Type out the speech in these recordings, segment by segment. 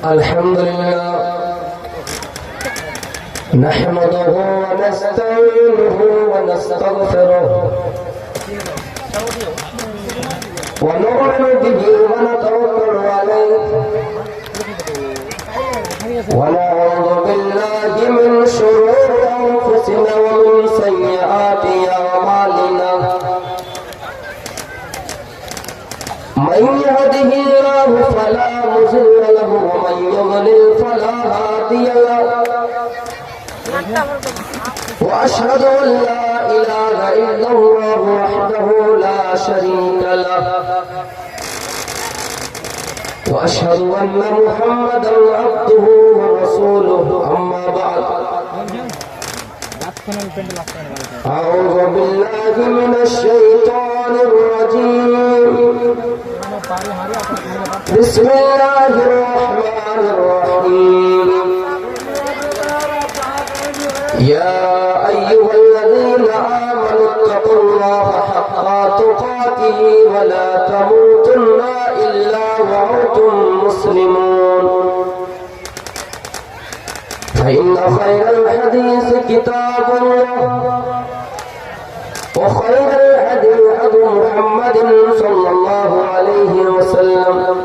الحمد لله نحمده ونستعينه ونستغفره ونؤمن به ونتوكل عليه ونعوذ بالله من شرور أنفسنا ومن سيئات أعمالنا من يهده الله فلا مضل له ومن يضلل فلا هادي له وأشهد أن لا إله إلا الله وحده لا شريك له وأشهد أن محمدا عبده ورسوله أما بعد أعوذ بالله من الشيطان الرجيم بسم الله الرحمن الرحيم يا أيها الذين آمنوا اتقوا الله حق تقاته ولا تموتن إلا وأنتم مسلمون فإن خير الحديث كتاب الله وخير الهدي هدي محمد صلى الله عليه وسلم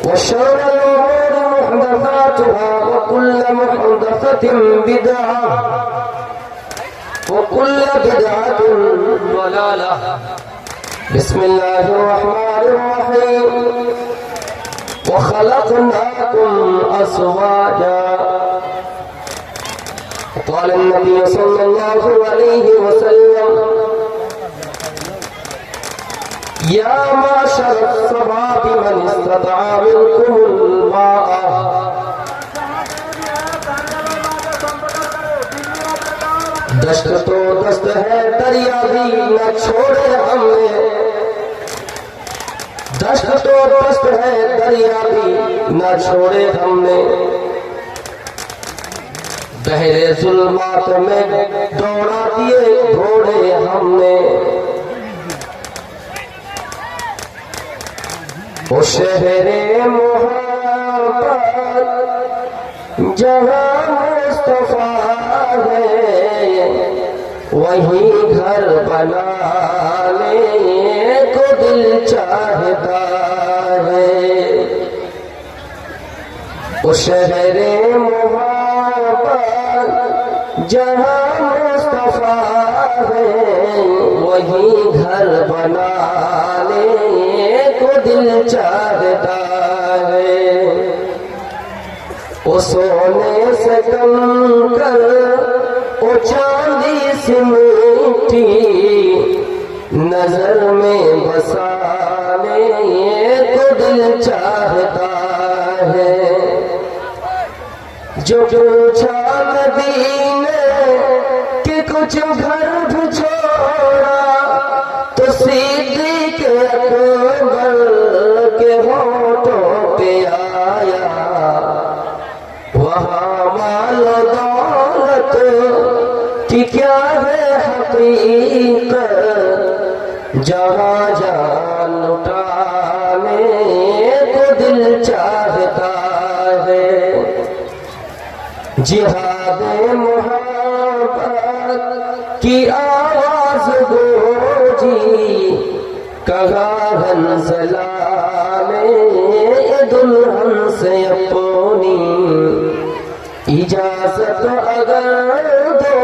وشر الأمور محدثاتها وكل محدثة بدعة وكل بدعة ضلالة بسم الله الرحمن الرحيم وخلقناكم أزواجا قال النبي صلى الله عليه وسلم يا معشر الشباب من استطاع منكم الباءة دشت تو دست ہے دریا بھی نہ چھوڑے ہم نے دشت تو دست ہے دریا بھی نہ چھوڑے ہم نے گہرے ظلمات میں دوڑا دیے گھوڑے ہم نے وہ شہر محبت جہاں مصطفیٰ ہے وہیں گھر بنانے کو دل چاہتا ہے وہ شہر محبت جہاں مصطفیٰ ہے وہیں گھر بنانے کو دل چاہتا ہے وہ سونے سے کم کر وہ چاندی سے میٹھی نظر میں بسانے کو دل چاہتا ہے جو پوچھا نبی نے کہ کچھ گھر بھی چھوڑا تو صدیق اکبر کے ہونٹوں پہ آیا وہاں مال و دولت کی کیا ہے حقیقت جہاں جان لٹانے کو دل چاہتا ہے جہاد محبت کی آواز گونجی کہاں حنزلہ میں دلہن سے اپنی اجازت اگر دو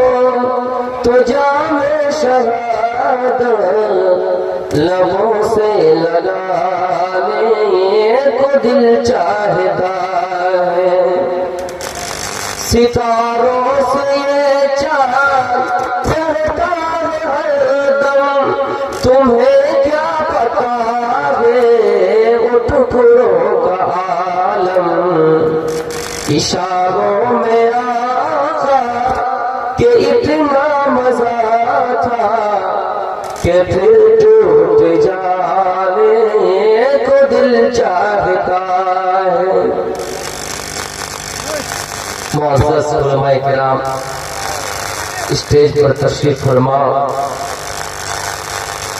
تو جام شہادت لبوں سے لگانے کو دل چاہتا ہے ستاروں سے یہ چاند چڑھتا ہے ہر دم تمہیں کیا پتا ہے وہ ٹکڑوں کا عالم اشاروں میں آقا کہ اتنا مزہ تھا کہ پھر ٹوٹ جانے کو دل چاہتا ہے معزز علماء کرام اسٹیج پر تشریف فرما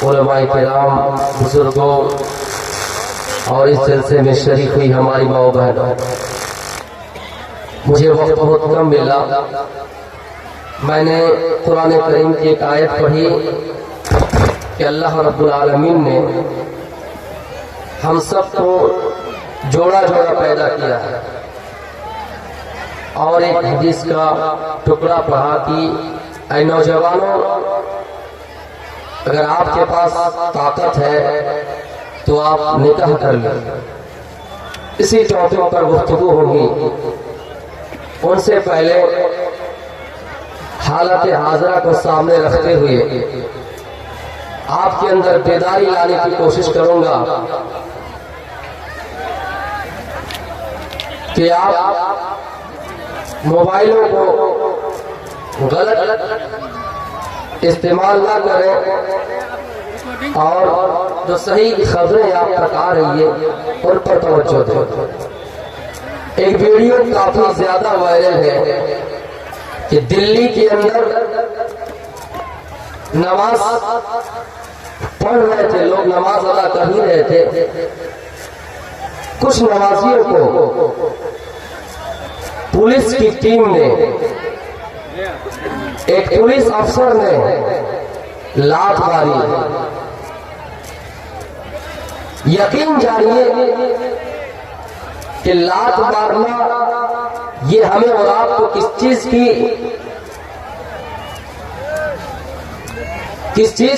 علماء کرام بزرگوں اور اس جلسے میں شریک ہوئی ہماری ماں و بہنوں، مجھے وقت بہت کم ملا۔ میں نے قرآن کریم کی ایک آیت پڑھی کہ اللہ رب العالمین نے ہم سب کو جوڑا جوڑا پیدا کیا ہے، اور ایک حدیث کا ٹکڑا پڑھا کہ اے نوجوانوں، اگر آپ کے پاس طاقت ہے تو آپ نکاح کر لیں۔ اسی ٹاپک پر گفتگو ہوگی۔ ان سے پہلے حالت حاضرہ کو سامنے رکھتے ہوئے آپ کے اندر بیداری لانے کی کوشش کروں گا کہ آپ موبائلوں کو غلط استعمال نہ کریں، اور جو صحیح خبریں آپ تک آ رہی ہیں ان پر توجہ دیں۔ ایک ویڈیو کافی زیادہ وائرل ہے کہ دلی کے اندر نماز پڑھ رہے تھے لوگ، نماز ادا کر ہی رہے تھے، کچھ نمازیوں کو پولیس کی ٹیم نے، ایک پولیس افسر نے لات ماری۔ یقین جانیے کہ لات مارنا یہ ہمیں اور آپ کو کس چیز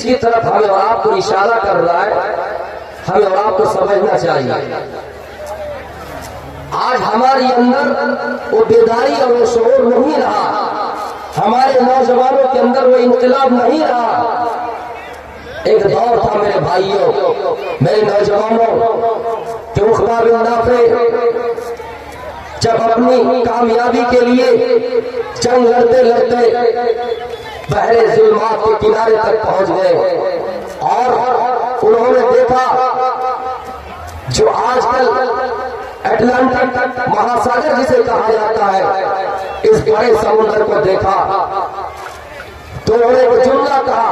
کی طرف ہمیں اور آپ کو اشارہ کر رہا ہے، ہمیں اور آپ کو سمجھنا چاہیے۔ آج ہمارے اندر وہ بیداری اور وہ شعور نہیں رہا، ہمارے نوجوانوں کے اندر وہ انقلاب نہیں رہا۔ ایک دور تھا میرے بھائیوں، میرے نوجوانوں، کہ عقبہ بن نافع جب اپنی کامیابی کے لیے جنگ لڑتے لڑتے بحر ظلمات کے کنارے تک پہنچ گئے، اور انہوں نے دیکھا جو آج کل اٹلانٹک مہاساگر جسے کہا جاتا ہے، اس بڑے سمندر کو دیکھا تو انہوں نے وہ جملہ کہا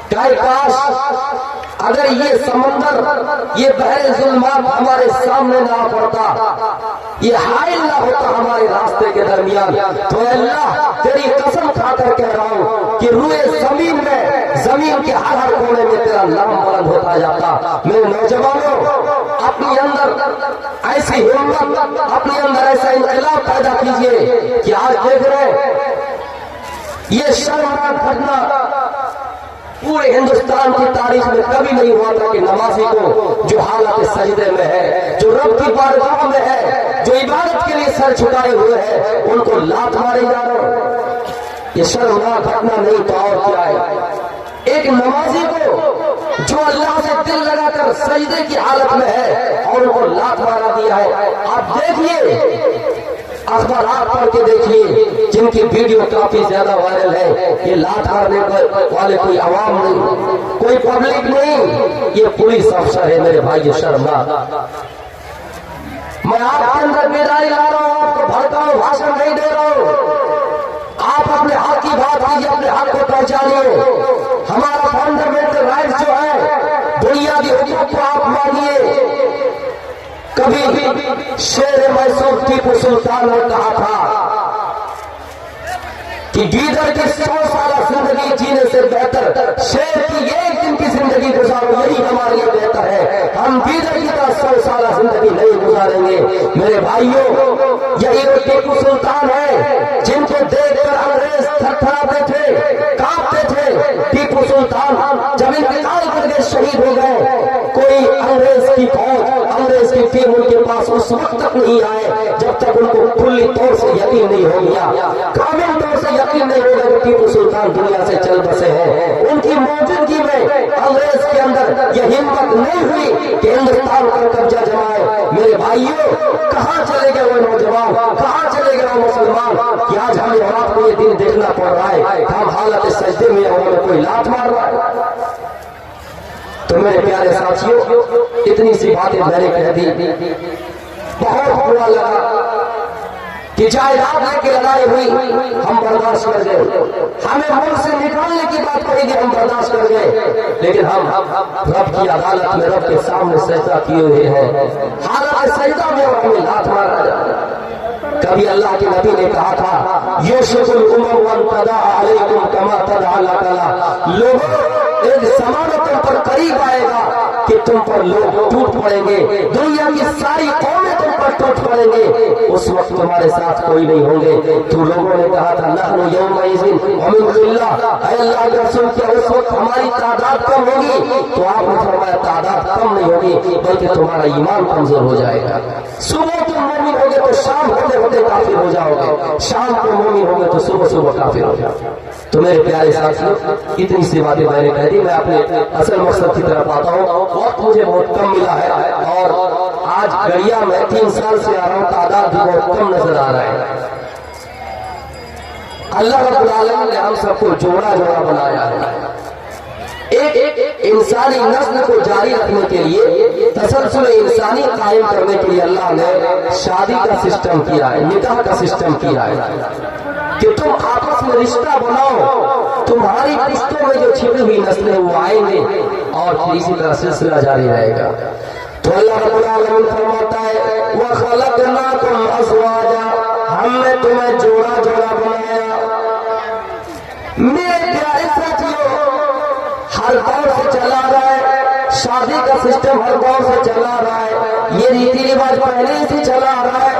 کہ کاش اگر یہ سمندر، یہ بحر ظلمات ہمارے سامنے نہ پڑتا، یہ حائل نہ ہوتا ہمارے راستے کے درمیان، تو اے اللہ تیری قسم کھا کر کہہ رہا ہوں کہ روئے زمین میں، زمین کے ہر ہر کونے میں تیرا نام بلند ہوتا جاتا۔ میرے نوجوانوں، اپنے اندر ایسی ہمت، اپنے اندر ایسا انقلاب پیدا کیجئے کہ آج دیکھ رہے ہیں یہ شرمناک گھٹنا پورے ہندوستان کی تاریخ میں کبھی نہیں ہوا تھا کہ نمازی کو جو حالت سجدے میں ہے، جو رب کی بارگاہ میں ہے، جو عبادت کے لیے سر جھکائے ہوئے ہیں، ان کو لات مارے جا رہے۔ یہ شرمناک گھٹنا نہیں تو اور کیا ہے؟ ایک نمازی کو جو اللہ سے دل لگا کر سجدے کی حالت میں ہے اور ان کو لات مارا دیا ہے۔ آپ دیکھیے، اخبارات پڑھ کے دیکھیے جن کی ویڈیو کافی زیادہ وائرل ہے، یہ لات مارنے والے کوئی عوام نہیں، کوئی پبلک نہیں، یہ پولیس افسر ہے۔ میرے بھائی شرمناک، میں آپ کے اندر بیداری لا رہا ہوں، آپ کو بھڑکاؤ بھاشن نہیں دے رہا ہوں۔ آپ اپنے حق کی بات کیجیے، اپنے حق کو پہچانیے۔ ہمارا فنڈامنٹل رائٹ جو ہے، بنیادی حقوق کو آپ مانیے۔ کبھی شیر میسور ٹیپو سلطان نے کہا تھا کہ گیدڑ کی 100 سالہ زندگی جینے سے بہتر شیر کی ایک دن کی زندگی گزارو، یہی ہمارے لیے بہتر ہے۔ ہم گیدڑ کی طرح 100 سالہ زندگی نہیں گزاریں گے۔ میرے بھائیوں، یہی وہ ٹیپو سلطان ہے جن کو دیکھ کر انگریز تھرتھراتے تھے، کانپتے تھے۔ ٹیپو سلطان جب انتقال کر کے شہید ہو گئے، کوئی انگریز کی فوج، انگریز کی ٹیم ان کے پاس اس وقت تک نہیں آئے جب تک ان کو کلی طور سے یقین نہیں ہو گیا، کامل طور سے یقین نہیں ہوگا کہ ٹیپو سلطان دنیا سے چل بسے ہیں۔ ان کی موجودگی میں انگریز کے اندر یہ ہمت نہیں ہوئی کہ ہندوستان پر قبضہ جمائے۔ میرے بھائیوں، کہاں چلے گئے وہ نوجوان، کہاں چلے گئے وہ مسلمان کہ آج ہمیں اور آپ کو یہ دن دیکھنا پڑ رہا ہے؟ ہم حالت سجدے میں انہوں نے کوئی لات مار رہا ہے۔ تو میرے پیارے ساتھیوں، اتنی سی باتیں میں نے کہہ دی، بہت برا لگا کہ جائیداد لے کے لڑائی ہوئی ہم برداشت کر گئے، ہمیں ملک سے نکالنے کی بات کہی گئی ہم برداشت کر گئے، لیکن ہم رب کی عدالت میں رب کے سامنے سجدہ کیے ہوئے ہیں، حالت سجدہ میں ہمیں ہاتھ مارا جائے۔ کبھی اللہ کے نبی نے کہا تھا یوشک الامم وان تداع علیکم کما تداع الکلا، لوگوں ایک زمانہ تم پر قریب آئے گا کہ تم پر لوگ ٹوٹ پڑیں گے، دنیا کی ساری قومیں تم پر ٹوٹ پڑیں گے، اس وقت تمہارے ساتھ کوئی نہیں ہوں گے۔ تو لوگوں نے کہا تھا نحن یومئذ ومن اللہ، اے اللہ کے رسول کیا اس وقت ہماری تعداد کم ہوگی؟ تو آپ نے فرمایا تعداد کم نہیں ہوگی بلکہ تمہارا ایمان کمزور ہو جائے گا۔ صبح تم مومن ہوگے تو شام ہوتے ہوتے کافر ہو جاؤ گے، شام کو مومن ہوگے تو صبح صبح کافر ہو جاؤ گے۔ تو میرے پیارے ساتھیوں اتنی سی باتیں میں نے کہہ دی، میں اپنے اصل مقصد کی طرف آتا ہوں۔ وقت مجھے بہت کم ملا ہے اور آج گڑیا میں 3 سال سے آ رہا ہوں، تعداد بھی بہت کم نظر آ رہا ہے۔ اللہ رب العالمین نے ہم سب کو جوڑا جوڑا بنایا ہے، ایک انسانی نسل کو جاری رکھنے کے لیے، تسلسل انسانی قائم کرنے کے لیے اللہ نے شادی کا سسٹم کیا ہے، نکاح کا سسٹم کیا ہے کہ تم آپس میں رشتہ بناؤ، تمہاری رشتوں میں جو چھپی ہوئی نسلیں وہ آئیں گے اور پھر اسی طرح سلسلہ جاری رہے گا۔ تو اللہ رب العالمین فرماتا ہے وَخَلَقْنَاكُمْ أَزْوَاجًا، ہم نے تمہیں جوڑا جوڑا بنایا۔ میرے پیارے ساتھیوں ہر دور سے چلا رہا ہے، شادی کا سسٹم ہر دور سے چلا رہا ہے، یہ ریتی رواج پہلے سے چلا آ رہا ہے،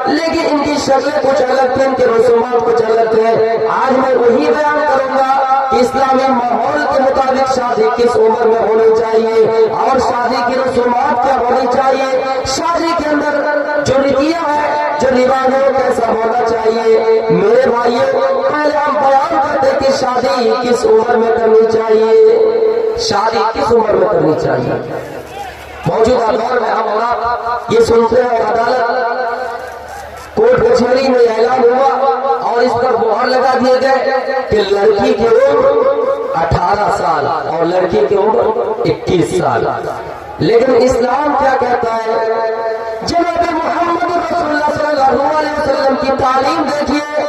لیکن ان کی شکلیں کچھ الگ تھے، ان کے رسومات کچھ الگ تھے۔ آج میں وہی بیان کروں گا کہ اسلامی ماحول کے مطابق شادی کس عمر میں ہونی چاہیے اور شادی کی رسومات کیا ہونی چاہیے، شادی کے اندر جو رویہ ہے، جو رواج ہے کیسا ہونا چاہیے۔ میرے بھائیوں پہلے ہم بیان کرتے کہ شادی کس عمر میں کرنی چاہیے، شادی کس عمر میں کرنی چاہیے۔ موجودہ دور میں ہم یہ سنتے ہیں عدالت کورٹ کچہری میں اعلان ہوا اور اس پر مہر لگا دیے گئے کہ لڑکی کی عمر 18 سال اور لڑکی کی عمر 21 سال، لیکن اسلام کیا کہتا ہے؟ جناب محمد رسول اللہ صلی اللہ علیہ وسلم کی تعلیم دیکھیے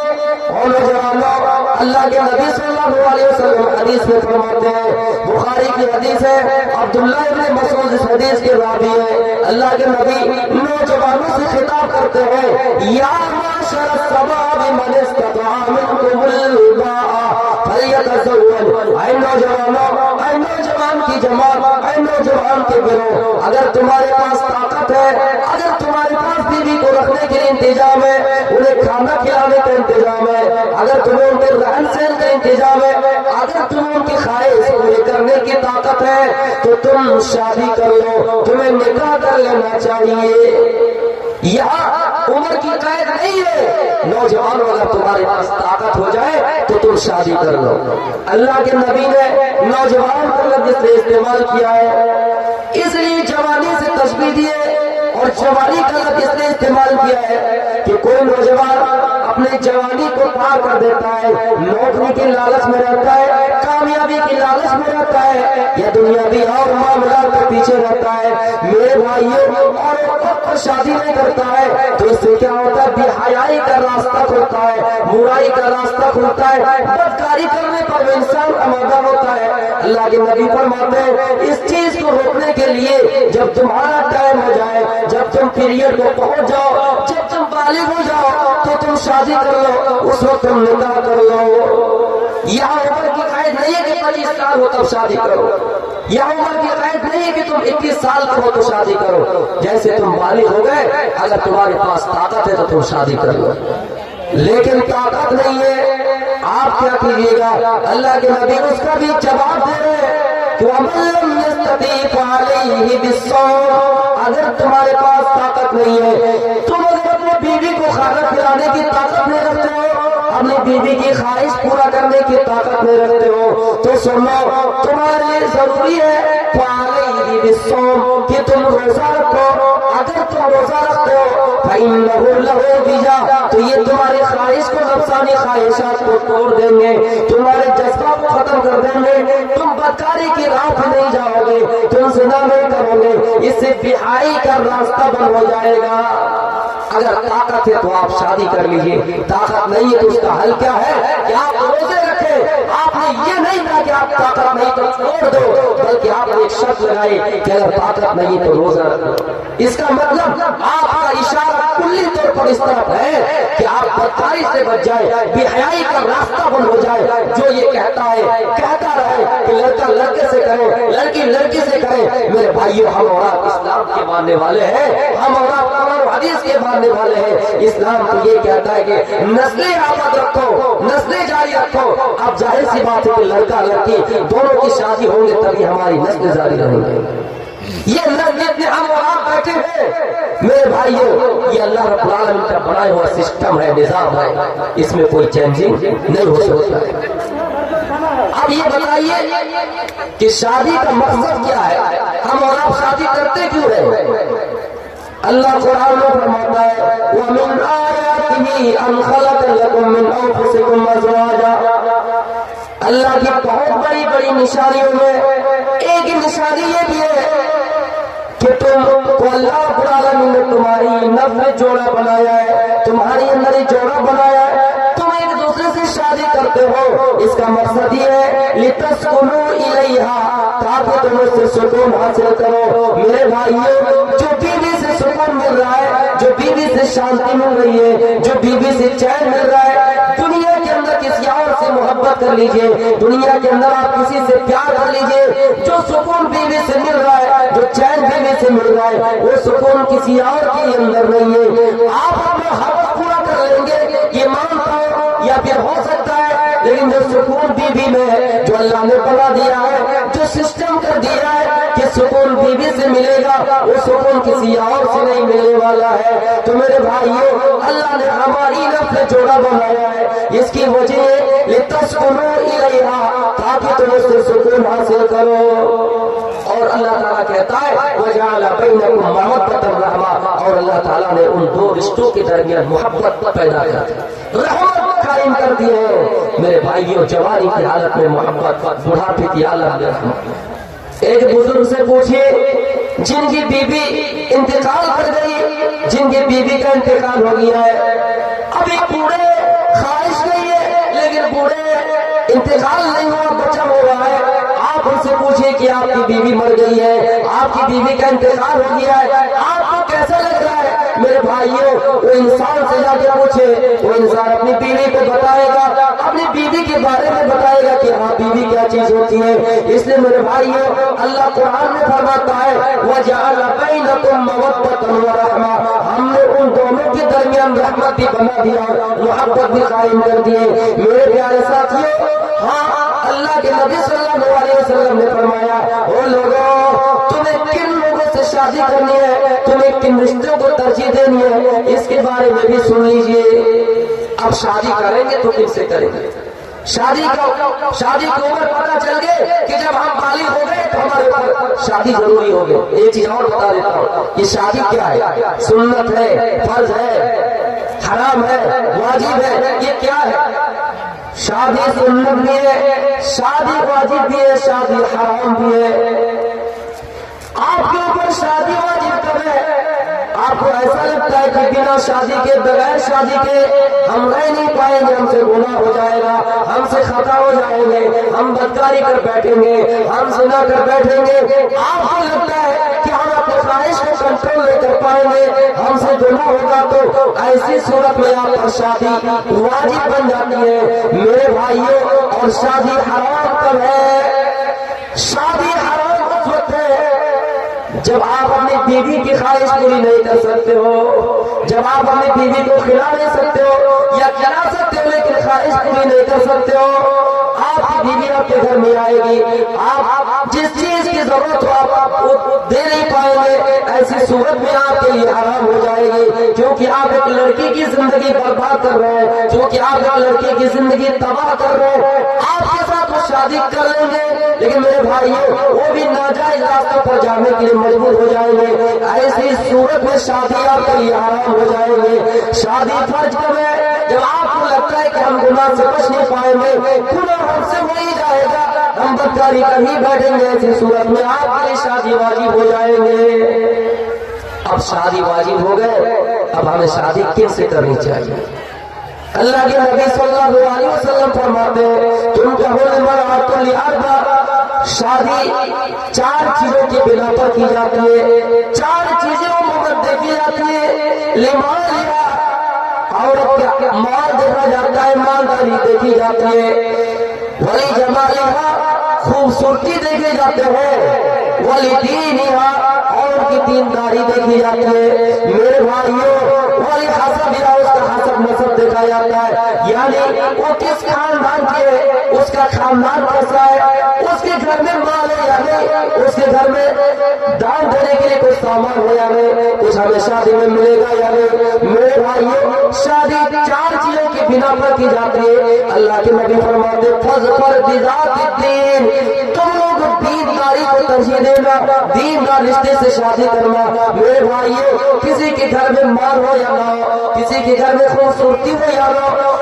اور نوجوانوں، اللہ کے نبی صلی اللہ علیہ وسلم حدیث میں فرماتے ہیں، بخاری کی حدیث ہے، عبداللہ ابن مسعود اس حدیث کے راوی ہیں، اللہ کے نبی نوجوانوں سے خطاب کرتے ہیں یا معشر الشباب من استطاع منکم الباء فلیتزوج، اے نوجوانوں، اے نوجوان کی جماعت، اے نوجوان کے گروہ، اگر تمہارے پاس طاقت ہے، اگر تمہارے پاس بیوی کو رکھنے کے انتظام ہے، انہیں کھانا کھلانے کا انتظام ہے، اگر تمہیں ان کے رہن سہن کا انتظام ہے، اگر تمہیں ان کی خواہش پوری کرنے کی طاقت ہے تو تم شادی کر لو، تمہیں نکاح کر لینا چاہیے۔ یہاں عمر کی قید نہیں ہے، نوجوانوں اگر تمہارے پاس طاقت ہو جائے تو تم شادی کر لو۔ اللہ کے نبی نے نوجوان کا لفظ اس لیے استعمال کیا ہے، اس لیے جوانی سے تشبیہ دیے اور جوانی کا لفظ اس لیے استعمال کیا ہے کہ کوئی نوجوان اپنے جوانی کو پار کر دیتا ہے، نوکری کی لالچ میں رہتا ہے، کامیابی کی لالچ میں رہتا ہے یا دنیاوی اور معاملات کے پیچھے رہتا ہے۔ میرے بھائیوں، اور وقت پر شادی نہیں کرتا ہے تو اس سے کیا ہوتا ہے؟ بے حیائی کا راستہ کھلتا ہے، برائی کا راستہ کھلتا ہے، بدکاری کرنے پر انسان آمادہ ہوتا ہے۔ اللہ کے نبی فرماتے ہیں اس چیز کو روکنے کے لیے جب تمہارا ٹائم ہو جائے، جب تم پیریڈ کو پہنچ جاؤ، جب تم بالغ ہو جاؤ تو تم شادی کر لو، اس وقت تم نکاح کر لو۔ یہاں عمر کی قید نہیں ہے کہ 25 سال ہو تب شادی کرو، یہاں عمر کی قید نہیں ہے کہ تم 21 سال کا ہو تو شادی کرو، جیسے تم بالغ ہو گئے اگر تمہارے پاس طاقت ہے تو تم شادی کر لو، لیکن طاقت نہیں ہے آپ کیا کیجیے گا؟ اللہ کے نبی اس کا بھی جواب دے رہے ہیں کہ وَمَن لَّمْ يَسْتَطِعْ فَعَلَيْهِ بِالصَّوْمِ، اگر تمہارے پاس طاقت نہیں ہے، تم اگر اپنے بیوی کو کھانا کھلانے کی طاقت نہیں رکھتے ہو، اپنی بیوی کی خواہش پورا کرنے کی طاقت نہیں رکھتے ہو تو سنو، تمہارے لیے ضروری ہے فَعَلَيْهِ بِالصَّوْمِ کہ تم روزہ رکھو۔ اگر تم روزہ رکھتے ہو فَإِنَّهُ لَهُ وِجَاءٌ، تو یہ تمہاری خواہش کو، نفسانی خواہشات کو توڑ دیں گے، تمہارے جذبہ کو ختم کر دیں گے، تم بدکاری کی راہ پہ نہیں جاؤ گے، تم زنا نہیں کرو گے، اس سے بہائی کا راستہ بند ہو جائے گا۔ اگر طاقت ہے تو آپ شادی کر لیجئے، طاقت نہیں ہے تو اس کا حل کیا ہے کہ آپ روزے رکھیں۔ آپ نے یہ نہیں کہا کہ آپ طاقت نہیں تو چھوڑ دو، بلکہ آپ نے ایک شرط لگائی کہ اگر طاقت نہیں تو روزہ رکھو۔ اس کا مطلب آپ کا اشارہ کلی طور پر اس طرف ہے کہ آپ بدکاری سے بچ جائے، بے حیائی کا راستہ بند ہو جائے۔ جو یہ کہتا ہے کہتا رہے کہ لڑکا لڑکے سے کرے، لڑکی لڑکی سے کرے، میرے بھائیو ہم اور اسلام کے ماننے والے ہیں، ہم اور قرآن و حدیث کے ماننے والے ہیں۔ اسلام تو یہ کہتا ہے کہ نسلیں آباد رکھو، نسلیں جاری رکھو۔ اب ظاہر سی بات ہے کہ لڑکا لڑکی دونوں کی شادی ہوں گے تبھی ہماری نسل جاری رہیں گے۔ یہ لڑکے ہم اور آپ بیٹھے ہیں میرے بھائیوں، یہ اللہ رب العالمین کا بنایا ہوا سسٹم ہے، نظام ہے، اس میں کوئی چینجنگ نہیں ہو سکتا ہے۔ اب یہ بتائیے کہ شادی کا مقصد کیا ہے؟ ہم اور آپ شادی کرتے کیوں ہیں؟ اللہ قرآن میں فرماتا ہے وَمِنْ آيَاتِهِ أَنْ خَلَقَ لَكُم مِّنْ أَنفُسِكُمْ أَزْوَاجًا۔ اللہ کی بہت بڑی بڑی نشانیوں میں ایک نشانی یہ بھی ہے کہ تم کو اللہ رب العالمین نے تمہاری نفس میں جوڑا بنایا ہے، تمہاری اندر ہی جوڑا بنایا ہے، تم ایک دوسرے سے شادی کرتے ہو۔ اس کا مقصد یہ ہے لِتَسْكُنُوا إِلَيْهَا، تاکہ تم اس سے سکون حاصل کرو۔ میرے بھائیوں، جو بیوی سے سکون مل رہا ہے، جو بیوی سے شانتی مل رہی ہے، جو بیوی سے چین مل رہا ہے، دنیا کے اندر کسی اور سے محبت کر لیجئے، دنیا کے اندر آپ کسی سے پیار کر لیجئے۔ جو سکون بیوی سے مل رہا ہے، جو چین بیوی سے مل رہا ہے، وہ سکون کسی اور کے اندر نہیں ہے۔ آپ اپنا حق پورا کر لیں گے یہ مانتا ہوں، یا پھر ہو سکتا ہے، لیکن جو سکون بیوی میں ہے، جو اللہ نے بنا دیا ہے، جو سسٹم کر دیا ہے کہ سکون بیوی سے ملے گا، وہ سکون کسی اور سے نہیں ملنے والا ہے۔ تو میرے بھائیوں، اللہ نے ہماری نفس میں جوڑا بنایا ہے، اس کی وجہ لِتَسْكُنُوا إِلَيْهَا، تاکہ تم اس سے سکون حاصل کرو۔ اور اللہ تعالیٰ کہتا ہے وَجَعَلَ بَيْنَكُمْ مَوَدَّةً وَرَحْمَةً، اور اللہ تعالیٰ نے ان دو رشتوں کے درمیان محبت پیدا کر دی، رحمت قائم کر دی ہے۔ میرے بھائیوں، جوانی کی حالت میں محبت، بڑھاپے کی حالت میں رحمت۔ ایک بزرگ سے پوچھئے جن کی بیوی انتقال کر گئی، جن کی بیوی کا انتقال ہو گیا ہے، ابھی بوڑھے خواہش نہیں ہے لیکن بوڑھے انتقال نہیں ہوا، بچہ ہو رہا ہے، آپ ان سے پوچھئے کہ آپ کی بیوی مر گئی ہے، آپ کی بیوی کا انتقال ہو گیا ہے، آپ کو کیسا لگ رہا ہے؟ میرے بھائیوں، وہ انسان سے جا کے پوچھے، وہ انسان اپنی بیوی کو بتائے گا، اپنی بیوی کے بارے میں بتائے گا کہ ہاں بیوی کیا چیز ہوتی ہے۔ اس لیے میرے بھائیوں، اللہ قرآن میں فرماتا ہے وَجَعَلَ بَيْنَكُمْ مَوَدَّةً وَرَحْمَةً، ہم نے ان دونوں کے درمیان رحمت بھی بنا دیا، محبت بھی قائم کر دیے۔ میرے پیارے ساتھیوں، ہاں اللہ کے نبی صلی اللہ علیہ وسلم نے فرمایا او لوگوں، تمہیں کن لوگوں سے شادی کرنی ہے، تمہیں کن رشتوں کو ترجیح دینی ہے، اس کے بارے میں بھی سن لیجئے۔ اب شادی کریں گے تو کن سے کریں گے؟ شادی کی عمر پتہ چل گئے کہ جب ہم بالغ ہو گئے تو ہمارے اوپر شادی ضروری ہو گئی۔ ایک چیز اور بتا دیتا ہوں، یہ شادی کیا ہے؟ سنت ہے، فرض ہے، حرام ہے، واجب ہے، یہ کیا ہے؟ شادی سنت بھی ہے، شادی واجب بھی ہے، شادی حرام بھی ہے۔ آپ کے اوپر شادی واجب کب ہے؟ آپ کو ایسا لگتا ہے کہ بنا شادی کے، بغیر شادی کے ہم رہ نہیں پائیں گے، ہم سے گناہ ہو جائے گا، ہم سے خطا ہو جائیں گے، ہم بدکاری کر بیٹھیں گے، ہم زنا کر بیٹھیں گے۔ آپ کو لگتا ہے کہ ہم اپنی خواہش کو کنٹرول نہیں کر پائیں گے، ہم سے گناہ ہوگا، تو ایسی صورت میں آپ پر شادی واجب بن جاتی ہے۔ میرے بھائیوں، اور شادی حرام کب ہے؟ شادی حرام اس وقت ہے جب آپ اپنی بیوی کی خواہش پوری نہیں کر سکتے ہو، جب آپ اپنی بیوی کو کھلا نہیں سکتے ہو، یا کھلا سکتے ہو لیکن خواہش پوری نہیں کر سکتے ہو۔ آپ کی بیوی آپ کے گھر میں آئے گی، آپ جس چیز کی ضرورت ہو آپ دے نہیں پائیں گے، ایسی صورت میں آپ کے لیے حرام ہو جائے گی، کیونکہ آپ ایک لڑکی کی زندگی برباد کر رہے ہیں، کیونکہ آپ ایک لڑکی کی زندگی تباہ کر رہے ہیں۔ آپ کے ساتھ وہ شادی کر لیں گے لیکن میرے بھائیوں، وہ بھی ناجائز راستوں پر جانے کے لیے مجبور ہو جائیں گے۔ ایسی صورت میں شادی آپ کے لیے حرام ہو جائیں گے۔ شادی فرض کب ہے؟ جب آپ کو لگتا ہے کہ ہم گناہ سے بچ نہیں پائیں گے، گناہ ہم سے ہو ہی جائے گا، ہم بدکاری کر ہی بیٹھیں گے، ایسی صورت میں آپ کے لیے شادی واجب ہو جائیں گے۔ اب شادی واجب ہو گئے، اب ہمیں شادی کن سے کرنی چاہیے؟ اللہ کے نبی صلی اللہ علیہ وسلم فرماتے ہیں تم کہو المرأۃ لأربع، شادی 4 چیزوں کی بنا پر کی جاتی ہے، 4 چیزیں مقدر دیکھی جاتی ہے، لمالها، عورت کا مال دیکھا جاتا ہے، مالداری دیکھی جاتی ہے، ولجمالها، خوبصورتی دیکھے جاتے ہیں، ولدینها، عورت کی دینداری دیکھی جاتی ہے، میرے بھائیوں، ولحسبها، اس کا حسب نسب دیکھا جاتا ہے، یعنی وہ کس خاندان کی ہے، اس کا خاندان کیسا ہے، اس کے گھر میں مال ہے یا نہیں، اس کے گھر میں دان دینے کے لیے کوئی سامان ہو یا نہیں، کچھ ہمیں شادی میں ملے گا یا نہیں۔ میرے بھائیوں، شادی 4 چیزوں کی بنا پر کی جاتی ہے۔ اللہ کے نبی فرماتے فَاظْفَرْ بِذَاتِ الدِّينِ، تم لوگ دینداری کو ترجیح دینا، دیندار رشتے سے شادی کرنا۔ میرے بھائیوں، کسی کے گھر میں مال ہو یا نہ ہو، کسی کے گھر میں خوبصورتی ہو یا نہ ہو،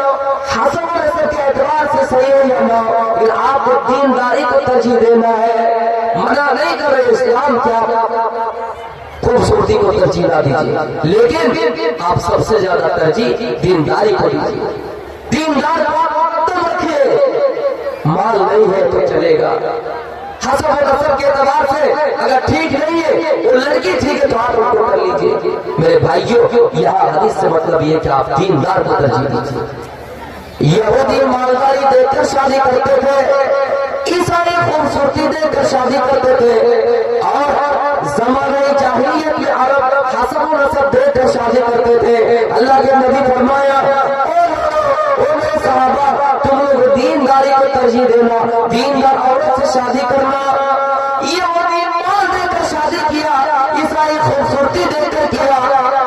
حسب و نسب کے اعتبار سے صحیح ہو یا نہ ہو، لیکن آپ کو دینداری کو ترجیح دینا ہے۔ منع نہیں کر رہے اسلام کیا خوبصورتی کو ترجیح نہ دیجیے، لیکن آپ سب سے زیادہ ترجیح دینداری کو دیجیے۔ دیندار کو تم رکھیے، مال نہیں ہے تو چلے گا، حسب و نسب کے اعتبار سے اگر ٹھیک نہیں ہے، وہ لڑکی ٹھیک ہے تو آپ ان کو کر لیجیے۔ میرے بھائیوں، یہاں حدیث سے مطلب یہ کہ آپ دیندار کو ترجیح دیجیے۔ یہودی مالداری دیکھ کر شادی کرتے تھے، عیسائی خوبصورتی دیکھ کر شادی کرتے تھے، اور زمانہ جاہلیت میں عرب حسب و نسب دیکھ کر شادی کرتے تھے۔ اللہ کے نبی فرمایا اے میرے صحابہ، تم لوگ دینداری کو ترجیح دینا، دیندار عورت سے شادی کرنا۔ یہودی مال دیکھ کر شادی کیا، عیسائی خوبصورتی دیکھ کر کیا،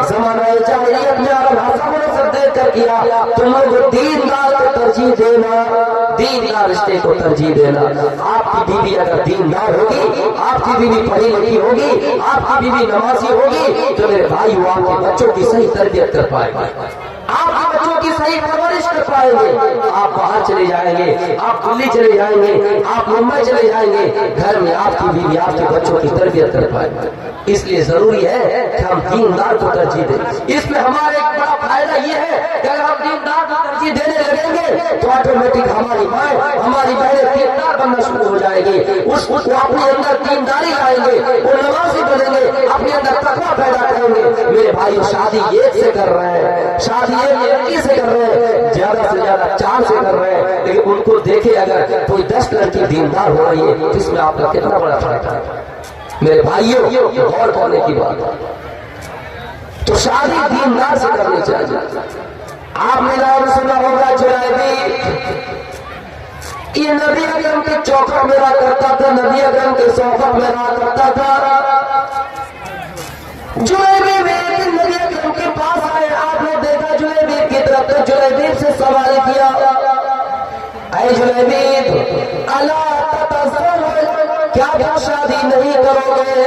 زمانہ جاہلیت میں عرب حسب و نسب دیکھ کر کیا۔ تم لوگ دیندار کو ترجیح دینا، دیندار رشتے کو ترجیح دینا۔ آپ کی بیوی اگر دیندار ہوگی، آپ کی بیوی پڑھی لکھی ہوگی، آپ کی بیوی نمازی ہوگی، تو میرے بھائی وہ آپ کے بچوں کی صحیح تربیت کر پائے گا، آپ کے بچوں کی صحیح پرورش کر پائیں گے۔ آپ باہر چلے جائیں گے، آپ دلی چلے جائیں گے، آپ ممبئی چلے جائیں گے، گھر میں آپ کی بیوی آپ کے بچوں کی تربیت کر پائے گا۔ اس لیے ضروری ہے کہ ہم دیندار کو ترجیح دیں۔ اس میں ہمارا ایک بڑا فائدہ یہ ہے کہ اگر ہم دیندار کو ترجیح دینے لگیں گے تو آٹومیٹک ہماری مائیں، ہماری بہنیں دیندار بننا شروع ہو جائے گی، اس کو اپنے اندر دینداری لائیں گے، وہ نمازی بنیں گے، اپنے اندر تقویٰ پیدا کریں گے۔ میرے بھائی، شادی ایک سے کر رہے ہیں، شادی ایک لڑکی سے کر رہے ہیں، زیادہ سے زیادہ 4 سے کر رہے ہیں، لیکن ان کو دیکھے اگر کوئی 10 لڑکی دیندار ہو رہی ہے، اس میں آپ کا کتنا بڑا فرق ہے۔ میرے بھائیوں، غور کرنے کی بات ہے، تو شادی دیندار سے کرنی چاہیے۔ آپ نے نام سنا ہوگا جلیبی، یہ نبی اکرم کے چوکھٹ میں رہا کرتا تھا، نبی اکرم کے صحبت میں رہا کرتا تھا۔ جلیبی میں نبی اکرم کے پاس آئے، آپ نے دیکھا جلیبی کی طرف، تو جلیبی سے سوال کیا اے جلیبی الا تتزوج، کیا تم شادی نہیں کرو گے؟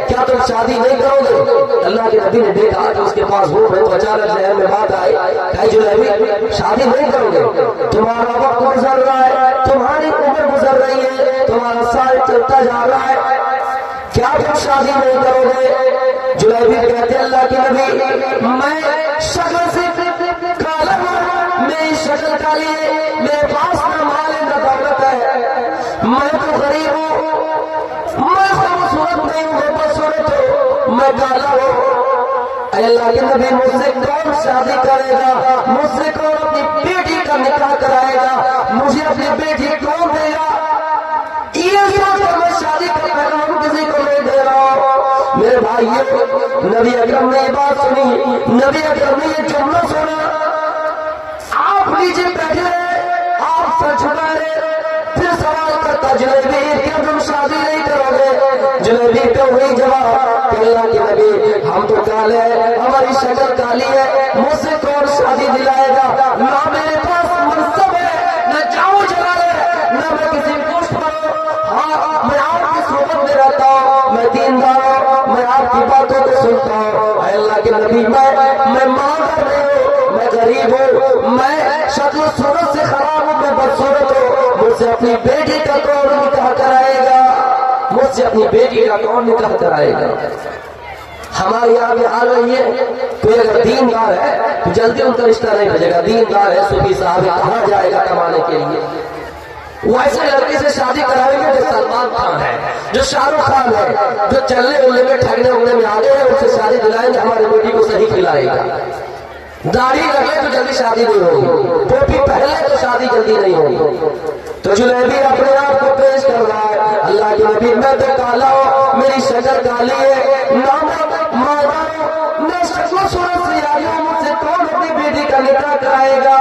کیا تم شادی نہیں کرو گے؟ اللہ کے نبی نے دیکھا کہ اس کے پاس وہ ہے، تو اچانک ذہن میں بات آئی کہ جلیبی شادی نہیں کرو گے؟ تمہارا وقت گزر رہا ہے، تمہاری عمر گزر رہی ہے، تمہارا سال چلتا جا رہا ہے، کیا تم شادی نہیں کرو گے؟ جلیبی کہتے اللہ کے نبی، میں شکل سے کالا ہوں، میری شکل کالی ہے، میرے پاس نہ مال ہے نہ دولت ہے، میں تو غریب ہوں، میں خوبصورت نہیں ہوں، میں بدصورت ہوں، میں کالا ہوں۔ اے اللہ کے نبی، مجھ سے کون شادی کرے گا؟ مجھ سے کون اپنی بیٹی کا نکاح کرائے گا؟ مجھے اپنی بیٹی کون دے گا؟ یہ سوچ کر میں شادی کر رہا ہوں، کسی کو نہیں دے رہا ہوں۔ میرے بھائیوں، نبی اکرم نے یہ بات سنی، نبی اکرم نے یہ جملہ سنا، آپ نیچے بیٹھے، آپ سر جھکائے، پھر سوال کرتا جلیبی کیا تم شادی نہیں کرو گے؟ جلیبی تو وہی جواب کہ اللہ کے نبی، ہم تو کالے ہیں، ہماری شکل کالی ہے، مجھ سے کون شادی دلائے گا؟ نہ میرے پاس منصب ہے، نہ جاؤ جلالے، نہ میں کسی پوسٹ پر ہوں، ہاں میں آپ کی صحبت میں رہتا ہوں، میں دیندار ہوں، میں آپ کی باتوں کو سنتا ہوں۔ اے اللہ کے نبی، میں مانگ رہی ہوں، میں غریب ہوں، میں شکل و صورت سے خراب ہوں، میں بدصورت ہوں، مجھ سے اپنی بیٹی کا کون نکاح کرائے گا؟ مجھ سے اپنی بیٹی کا کون نکاح کرائے گا؟ ہمارے یہاں بھی حال رہی ہے، کوئی اگر دیندار ہے تو جلدی ان کا رشتہ نہیں بھیجے گا، دیندار ہے صوفی صاحب کہاں جائے گا کمانے کے لیے؟ وہ ایسے لڑکے سے شادی کرائیں گے جو سلمان خان ہے، جو شاہ رخ خان ہے، جو چلنے اڑنے میں ٹھگنے اڑنے میں آگے ہے، ان سے شادی دلائیں گے ہماری بیٹی کو صحیح کھلائے گا۔ داڑھی رکھے تو جلدی شادی نہیں ہوگی، ٹوپی پہلے تو شادی جلدی نہیں ہوگی۔ تو جلیبی اپنے آپ کو پیش کر رہا ہے، اللہ کے نبی میں تو کالا ہوں، میری شکل کالی ہے، نام مادا میں شکل صورت سے آئی ہوں، مجھ سے کون اپنی بیٹی کا نکاح کرائے گا؟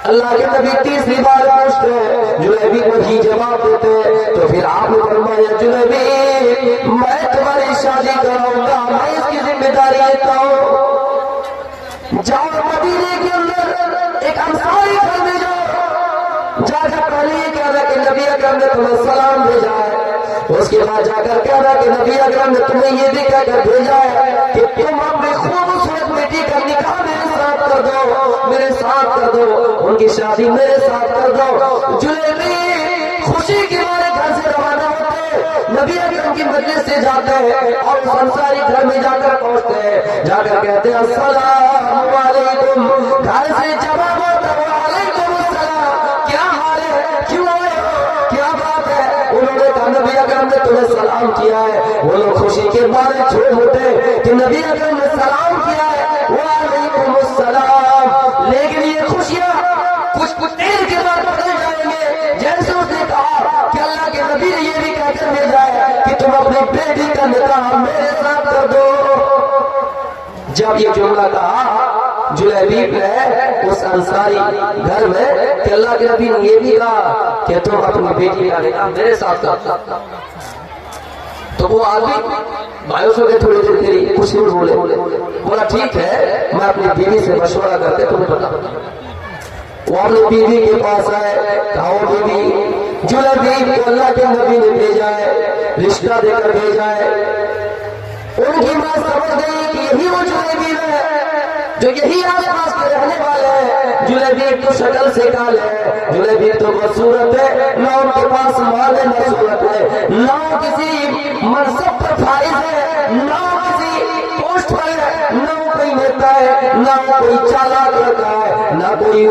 اللہ کے نبی تیسری بار پوچھتے ہیں، جلیبی کو ہی جواب دیتے ہیں، تو پھر آپ نے فرمایا جلیبی میں تمہاری شادی کراؤں گا، میں اس کی ذمہ داری لیتا ہوں۔ جاؤ مدینے کے اندر ایک انصاری گھر میں جاؤ، جا کر پہلے یہ کہنا کہ نبی اکرم نے تمہیں سلام بھیجا ہے، اس کے بعد جا کر کہنا کہ نبی اکرم نے تمہیں یہ بھی کہہ کر بھیجا ہے کہ تم اپنی خوبصورت بیٹی کا نکاح میرے ساتھ کر دو، میرے ساتھ کر دو، ان کی شادی میرے ساتھ کر دو۔ جلیبی خوشی کے مارے گھر سے روانہ ہوتے، نبی اکرم کی مجلس سے جاتے ہیں اور اس انصاری گھر میں جا کر پہنچتے ہیں، جا کر کہتے ہیں السلام علیکم، گھر سے جواب ہوتا ہے وعلیکم السلام، کیا حال ہے، کیوں آئے ہو، کیا بات ہے؟ انہوں نے کہا نبی اکرم نے تمہیں سلام کیا ہے۔ وہ لوگ خوشی کے مارے جھوم اٹھے کہ نبی اکرم نے سلام کیا ہے، وعلیکم السلام، لیکن یہ خوشیاں کچھ دیر کے بعد بدل جائیں گے، جیسے اس نے کہا کہ اللہ کے نبی نے یہ بھی کہہ کر بھیجا ہے کہ تم اپنی بیٹی کا نکاح میرے ساتھ کر دو۔ جب یہ جملہ کہا جلیبیب نے اس انصاری گھر میں کہ اللہ کے نبی نے یہ بھی کہا کہ تم اپنی بیٹی کا نکاح میرے ساتھ کر دو، تو وہ آدمی مایوس ہو گئے، تھوڑی دیر تیری کچھ نہیں بولا ٹھیک ہے میں اپنی بیوی سے مشورہ کر کے تمہیں بتاؤں۔ وہ اپنی بیوی کے پاس آئے، کہا بیوی جلیبیب کو اللہ کے نبی نے بھیجا ہے، رشتہ دے کر بھیجا ہے۔ ان کی ماں سمجھ گئی کہ یہی وہ جلیبیب ہے جو یہی آس پاس کے رہنے والے ہیں، جلیبیب تو شکل سے کال ہے، جلیبیب تو بدصورت ہے، نہ ان کے پاس مال ہے نہ صورت ہے، نہ کسی منصب پر فائز ہے، نہ کسی پوسٹ پر ہے، نہ کوئی نیتا ہے، نہ کوئی چالاک لڑکا ہے، نہ کوئی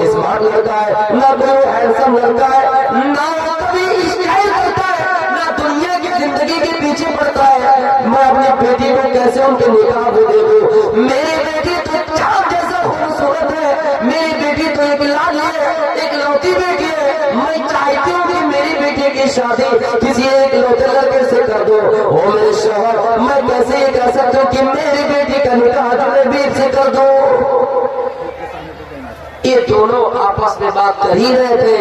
اسمارٹ لڑکا ہے، نہ کوئی ہینڈسم لڑکا ہے، نہ کبھی اسٹائل کرتا ہے، نہ دنیا کی زندگی کے پیچھے پڑتا ہے۔ میں اپنی بیٹی کو کیسے ان کے نکاح کو دے دوں؟ میری بیٹی تو چاند جیسا خوبصورت ہے، میری بیٹی تو ایک لاڈلی ہے، ایک لوتی بیٹی ہے، میں چاہتی ہوں کہ میری بیٹی کی شادی کسی ایک لوتے لڑکے سے کر دو۔ او میرے شوہر، میں کیسے یہ کہہ سکتا ہوں کہ میری بیٹی کا نکاح جلیبیب سے کر دو؟ یہ دونوں آپس میں بات کر ہی رہے تھے،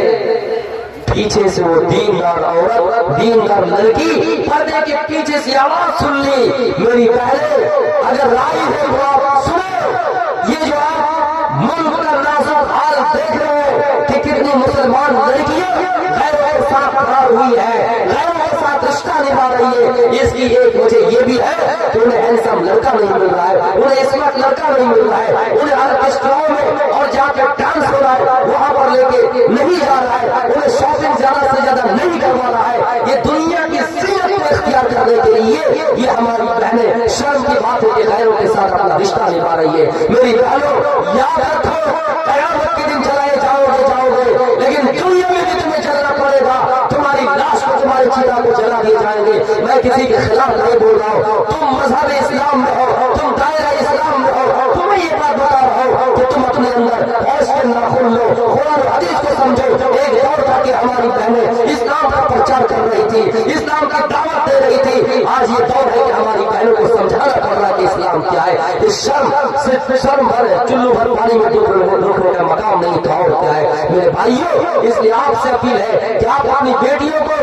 پیچھے سے وہ دیندار عورت، دیندار لڑکی پردے کے پیچھے سے آواز سن لی، میری پہلے اگر رائے ہے تو آپ سنو، یہ جو آپ ملک کا نازک حال دیکھ رہے ہیں کہ کتنی مسلمان لڑکیاں غیروں کے ساتھ قرار ہوئی ہے، غیروں کے ساتھ رشتہ نبھا رہی ہے، اس کی ایک وجہ یہ بھی ہے کہ انہیں ہینڈسم لڑکا نہیں مل رہا ہے، انہیں اسمارٹ لڑکا نہیں مل رہا ہے، انہیں آرکسٹراؤں میں اور جا کے ڈانس ہو رہا ہے وہاں پر لے کے نہیں جا رہا ہے، انہیں شاپنگ زیادہ سے زیادہ نہیں کروا رہا ہے۔ یہ دنیا کی زینت کو اختیار کرنے کے لیے یہ ہماری بہنیں شرم کی بات ہے کہ غیروں کے ساتھ اپنا رشتہ نبھا رہی ہے۔ میری بہنوں یاد رکھو، قیامت کے دن چلائے جاؤ گے، لیکن دنیا میں بھی تمہیں چلنا پڑے گا، تمہاری لاش کو تمہارے چیتا کو جلا دیے جائیں گے۔ میں کسی کے خلاف نہیں بول رہا ہوں، تم مذہب اسلام میں ہو، تم دائرہ اسلام میں ہو، تمہیں یہ بات بتا رہا ہوں کہ تم اپنے اندر ایسے ناخن لو، قرآن و حدیث کو سمجھو۔ ایک دور تھا کہ ہماری بہنیں اسلام کا پرچار کر رہی تھی، اسلام کی دعوت دے رہی تھی، آج یہ دور ہے کہ ہماری بہنوں کو سمجھانا پڑ رہا ہے کہ اسلام کیا ہے۔ اس شرم صرف شرم بھر چلو بھر پانی میں روکنے کا مقام نہیں تھا، اور کیا ہے میرے بھائیوں؟ اس لیے آپ سے اپیل ہے کہ آپ اپنی بیٹیوں کو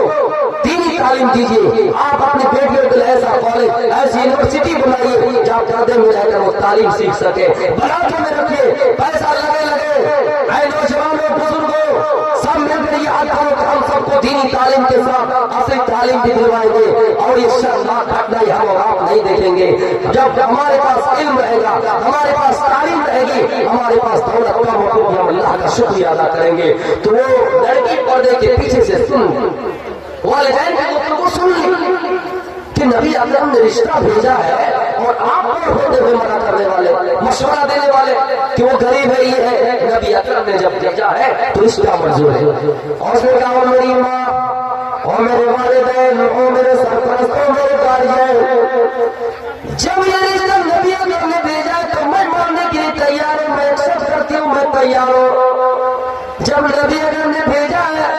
دینی تعلیم دیجیے، آپ اپنی بیٹیوں کے لیے ایسا کالج، ایسی یونیورسٹی بنائیے جہاں پردے میں رہ کر وہ تعلیم سیکھ سکے، بلاٹوں میں رکھیے، پیسہ لگے اے نوجوانوں بزرگوں سب مل کر یہ آتا ہو کہ ہم سب کو دینی تعلیم کے ساتھ اصلی تعلیم بھی دلوائیں گے، اور یہ شرمناک گھٹنا ہم اور آپ نہیں دیکھیں گے۔ جب ہمارے پاس علم رہے گا، ہمارے پاس تعلیم رہے گی، ہمارے پاس دولت کم ہوگی، ہم اللہ کا شکریہ ادا کریں گے۔ تو وہ لڑکی پردے کے پیچھے سے سن والدین کو سن لی کہ نبی اکرم نے رشتہ بھیجا ہے اور آپ پر تھے منع کرنے والے, مشورہ دینے والے کہ وہ غریب ہے, یہ ہے. نبی اکرم نے جب بھیجا ہے تو اس کا منظور ہے. اور اس نے کہا وہ میری ماں اور میرے والدین اور میرے سرپرست اور میرے گارجین, جب یہ رشتہ نبی اکرم نے بھیجا ہے تو میں ماننے کے لیے تیار ہوں, میں ایکسپٹ کرتی ہوں, میں تیار ہوں. جب نبی اکرم نے بھیجا ہے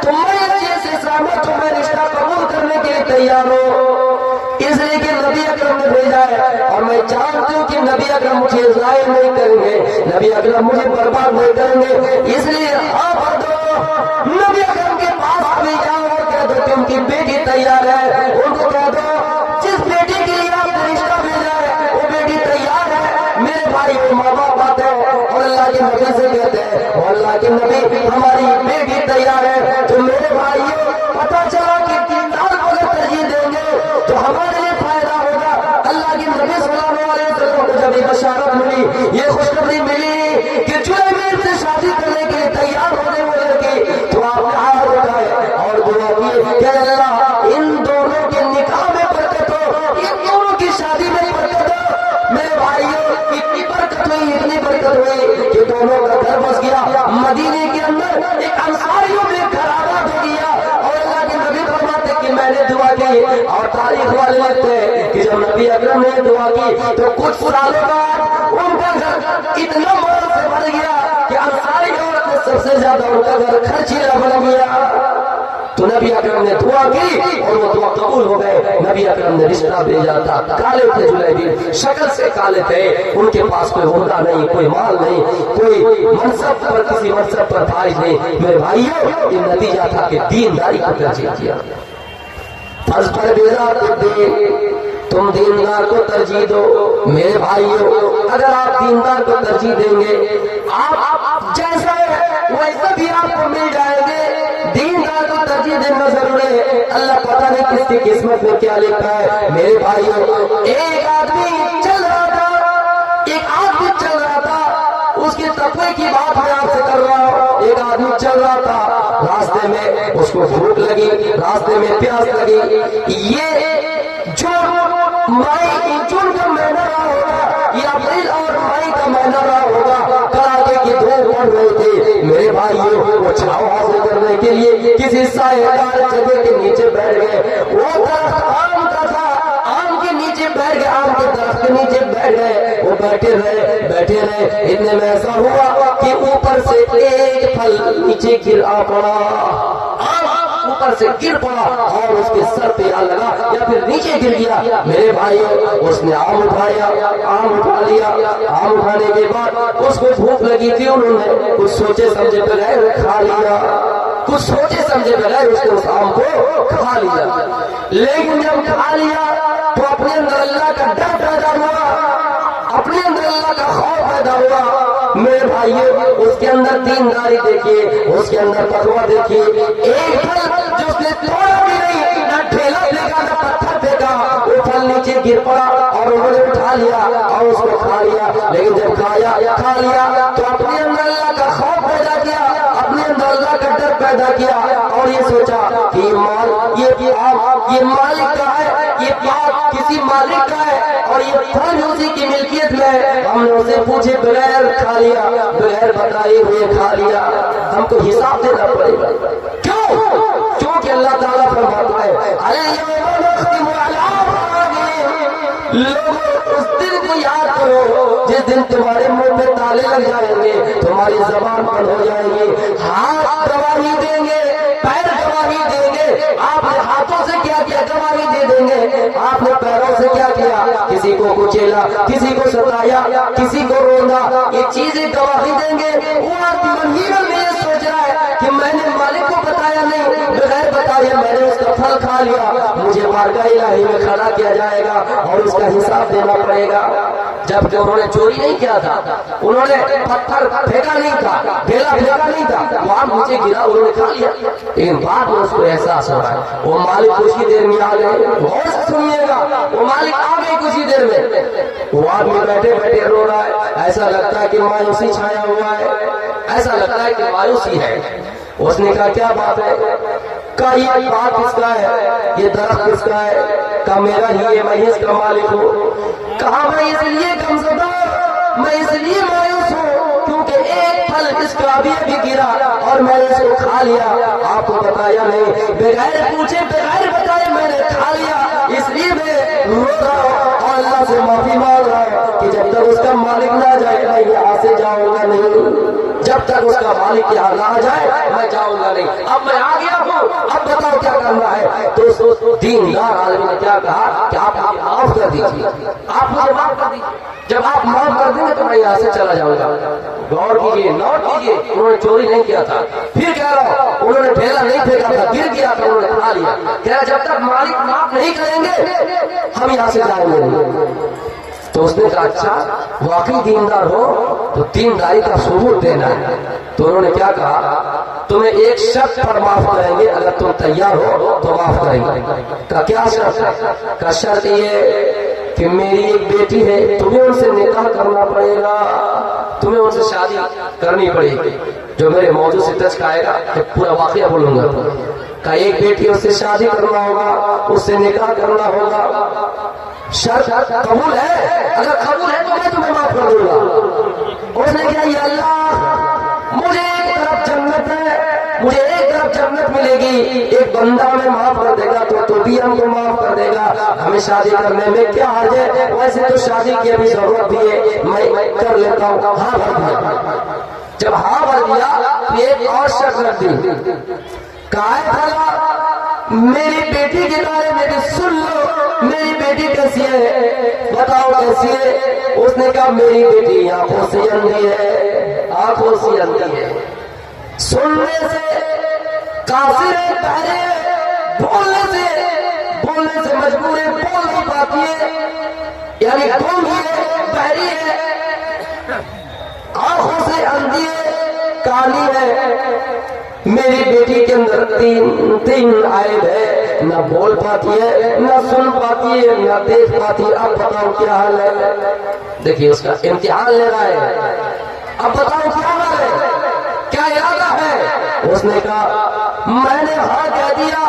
تو میں اس چیز سے سہمت ہوں, میں رشتہ قبول کرنے کے لیے تیار ہوں, اس لیے کہ نبی اکرم نے بھیجا ہے. اور میں جانتی ہوں کہ نبی اکرم مجھے ضائع نہیں کریں گے, نبی اکرم مجھے برباد نہیں کریں گے, اس لیے ہاں بھر دو. نبی اکرم کے پاس بھی جاؤ اور کہہ دو کہ ان کی بیٹی تیار ہے, ان کو کہہ دو جس بیٹی کے لیے آپ نے رشتہ بھیجا ہے وہ بیٹی تیار ہے. میرے بھائی وہ ماں باپ آتے ہیں اور اللہ کے نبی سے کہتے ہیں اور اللہ کے نبی ہماری بیٹی تیار ہے. تو میرے بھائیوں پتہ چلا کہ دیندار کو اگر ترجیح دیں گے تو ہمارے لیے فائدہ ہوگا. اللہ کے نبی صلی اللہ علیہ وسلم کو جب یہ بشارت ملی, یہ خوشخبری ملی کہ جلیبیب سے شادی کرنے کے لیے تیار ہونے والے کی, تو آپ نے ہاتھ اٹھائے اور دعا کی کہ اللہ ان دونوں کے نکاح میں برکت ہو, ان دونوں کی شادی میں برکت ہو. میرے بھائیوں اتنی برکت ہوئی, اتنی برکت ہوئی کہ دونوں کا گھر بس گیا مدینے کے اندر. ایک انصاریوں میں گھر آباد ہو گیا اور اللہ کے نبی فرماتے کہ میں نے دعا کی. اور تاریخ والے لگتے ہیں کہ جب نبی اکرم نے دعا کی تو کچھ سالوں بعد ان کا گھر اتنا مال سے بھر گیا کہ انصاری عورت نے سب سے زیادہ ان کا گھر خرچیلا بن گیا. تو نبی اکرم نے دعا کی اور وہ دعا قبول ہو گئے. نبی اکرم نے رشتہ بھیجا تھا, کالے تھے جلیبیب, شکل سے کالے تھے, ان کے پاس کوئی عہدہ نہیں, کوئی مال نہیں, کوئی منصب پر کسی منصب پر فائز نہیں. میرے بھائیوں یہ نتیجہ تھا کہ دینداری کو ترجیح دیا. فرض پر بیدار کو دین, تم دیندار کو ترجیح دو. میرے بھائیوں اگر آپ دیندار کو ترجیح دیں گے, آپ جیسا ہے ویسا بھی آپ کو مل جائے گے. دیندار کو ترجیح دینا ضروری ہے. اللہ پتہ نہیں کس کی قسمت میں کیا لکھا ہے. میرے بھائیوں ایک آدمی چل رہا تھا, ایک آدمی چل رہا تھا, اس کے تقوی کی بات میں آپ سے کر رہا ہوں. ایک آدمی چل رہا تھا, راستے میں اس کو بھوک لگی, راستے میں پیاس لگی. یہ جو مئی جون کا مہینہ رہا ہوگا, یہ اپریل اور مئی کا مہینہ رہا ہوگا, کڑاکے کی دھوپ پڑ رہی تھی. میرے بھائیوں وہ چھاؤں حاصل کرنے کے لیے کسی سایہ دار جگہ کے نیچے بیٹھ گئے. وہ درخت آم کا تھا, آم کے نیچے بیٹھ گئے, آم کے درخت کے نیچے بیٹھ گئے. وہ بیٹھے رہے. اتنے میں ایسا ہوا کہ اوپر سے ایک پھل نیچے گر آ پڑا, اوپر سے گر پڑا اور اس کے سر پہ آ لگا یا پھر نیچے گر گیا. میرے بھائیوں اس نے آم اٹھایا, آم اٹھا لیا. آم اٹھانے کے بعد اس کو بھوک لگی تھی, انہوں نے کچھ سوچے سمجھے بغیر کھا لیا. کچھ سوچے سمجھے بغیر اس نے اس آم کو کھا لیا. لیکن جب کھا لیا تو اپنے اندر اللہ کا ڈر پیدا ہوا, اپنے اندر اللہ کا خوف پیدا ہوا. میرے بھائیوں اس کے اندر دینداری دیکھیے, اس کے اندر تقویٰ دیکھیے. ایک پھل جو اس نے توڑا بھی نہیں, نہ ڈھیلا پھینکا نہ پتھر پھینکا, وہ پھل نیچے گر پڑا اور انہوں نے اٹھا لیا اور اس کو کھا لیا. لیکن جب کھا لیا تو اپنے اندر اللہ کا خوف پیدا کیا, اپنے اندر اللہ کا ڈر پیدا کیا اور یہ سوچا کہ یہ مال یہ مالک کا ہے, یہ پاک کسی مالک کا ہے اور یہ پھل اسی کی ملکیت میں ہے. ہم نے اسے پوچھے بغیر کھا لیا, بغیر بتائے ہوئے کھا لیا. ہم کو حساب دینا پڑے گا. کیوں؟ کیونکہ اللہ تعالیٰ فرماتا ہے لوگوں اس دن کو یاد کرو جس دن تمہارے منہ پہ تالے لگ جائیں گے, تمہاری زبان بند ہو جائے گی, ہاتھ گواہی دیں گے, پیر گواہی دیں گے. آپ نے ہاتھوں سے کیا کیا گواہی دے دیں گے, آپ نے پیروں سے کیا کیا, کسی کو کچیلا, کسی کو ستایا, کسی کو روندا, یہ چیزیں گواہی دیں گے. وہ آدمی میں یہ سوچ رہا ہے کہ میں نے مالک کو بتایا نہیں, بغیر بتایا میں نے اس کا پھل کھا لیا, مجھے بارگاہ الہی میں کھڑا کیا جائے گا اور اس کا حساب دینا پڑے گا. جبکہ انہوں نے چوری نہیں کیا تھا, انہوں نے پتھر پھینکا نہیں تھا, ڈھیلا پھینکا نہیں تھا, وہاں نیچے گرا انہوں نے کھا لیا. لیکن بعد میں اس کو احساس ہو رہا ہے, وہ مالک کچھ ہی دیر میں آ گئے. غور سے سنیے گا, وہ مالک آ گئے کچھ ہی دیر میں. وہ آدمی بیٹھے بیٹھے رو رہا ہے, ایسا لگتا ہے کہ مایوسی چھایا ہوا ہے, ایسا لگتا ہے کہ مایوسی ہے. اس نے کہا کیا بات ہے؟ کہا یہ بات کس کا ہے, یہ درخت کس کا ہے؟ کہا میرا ہی ہے, میں اس کا مالک ہوں. کہا میں اس لیے غمزدہ، میں اس لیے مایوس ہوں کیونکہ ایک پھل اس کا ابھی گرا اور میں نے اس کو کھا لیا، آپ کو بتایا نہیں، بغیر پوچھے بغیر بتائے میں نے کھا لیا، اس لیے میں رو رہا ہوں اور اللہ سے معافی مانگ رہا ہوں کہ جب تک اس کا مالک نہ جائے میں یہاں سے جاؤں گا نہیں، جب تک اس کا مالک یہاں نہ جائے میں جاؤں گا نہیں۔ اب میں آ گیا ہوں، اب بتاؤ کیا کرنا ہے؟ تو اس دیندار آدمی نے کیا کہا کہ آپ مجھے معاف کر دیجیے، آپ مجھے معاف کر دیجیے، جب آپ معاف کر دیں گے تو میں یہاں سے چلا جاؤں گا۔ غور کیجیے، نوٹ کیجیے، انہوں نے چوری نہیں کیا تھا، پھر کہہ رہا ہوں انہوں نے ڈھیلا نہیں پھینکا تھا، گر گیا تھا، انہوں نے کھا لیا، کہہ رہا جب تک مالک معاف نہیں کریں گے ہم یہاں سے جائیں گے نہیں۔ تو اس نے کہا اچھا واقعی دیندار ہو تو دینداری کا ثبوت دینا ہے۔ تو انہوں نے کیا کہا تمہیں ایک شرط پر معاف کریں گے، اگر تم تیار ہو تو معاف کریں گے۔ کہا کیا شرط ہے؟ کہا شرط یہ کہ میری ایک بیٹی ہے، تمہیں ان سے نکاح کرنا پڑے گا، تمہیں ان سے شادی کرنی پڑے گی۔ جو میرے موضوع سے ٹچ کھائے گا کہ پورا واقعہ بولوں گا۔ کہا ایک بیٹی اس سے شادی کرنا ہوگا، اس سے نکاح کرنا ہوگا، شرط قبول ہے؟ اگر قبول ہے تو میں تمہیں معاف کر دوں گا۔ اس نے کہا یا اللہ مجھے ایک طرف جنت ہے، مجھے ایک طرف جنت ملے گی، ایک بندہ ہمیں معاف کر دے گا تو بھی ہم کو معاف کر دے گا، ہمیں شادی کرنے میں کیا حرج ہے؟ ویسے تو شادی کی ابھی ضرورت بھی ہے، میں کر لیتا ہوں۔ ہاں بھر دیا۔ جب ہاں بھر دیا تو ایک اور شرط رکھ دی، کہا ہے بھلا میری بیٹی کے بارے میں بھی سن لو، میری بیٹی کیسی ہے بتاؤ کیسی ہے؟ اس نے کہا میری بیٹی آنکھوں سے اندھی ہے، آنکھوں سے اندھی ہے، سننے سے قاصر ہے، بہرے ہے، بولنے سے مجبور ہے، بول نہیں پاتی ہے، یعنی گونگی ہے، بہری ہے، آنکھوں سے اندھی ہے، کالی ہے۔ میری بیٹی کے اندر تین عیب ہے، نہ بول پاتی ہے، نہ سن پاتی ہے، نہ دیکھ پاتی ہے۔ اب بتاؤ کیا حال ہے؟ دیکھیے اس کا امتحان لے رہا ہے، اب بتاؤ کیا حال ہے، کیا ارادہ ہے؟ اس نے کہا میں نے ہاں کہہ دیا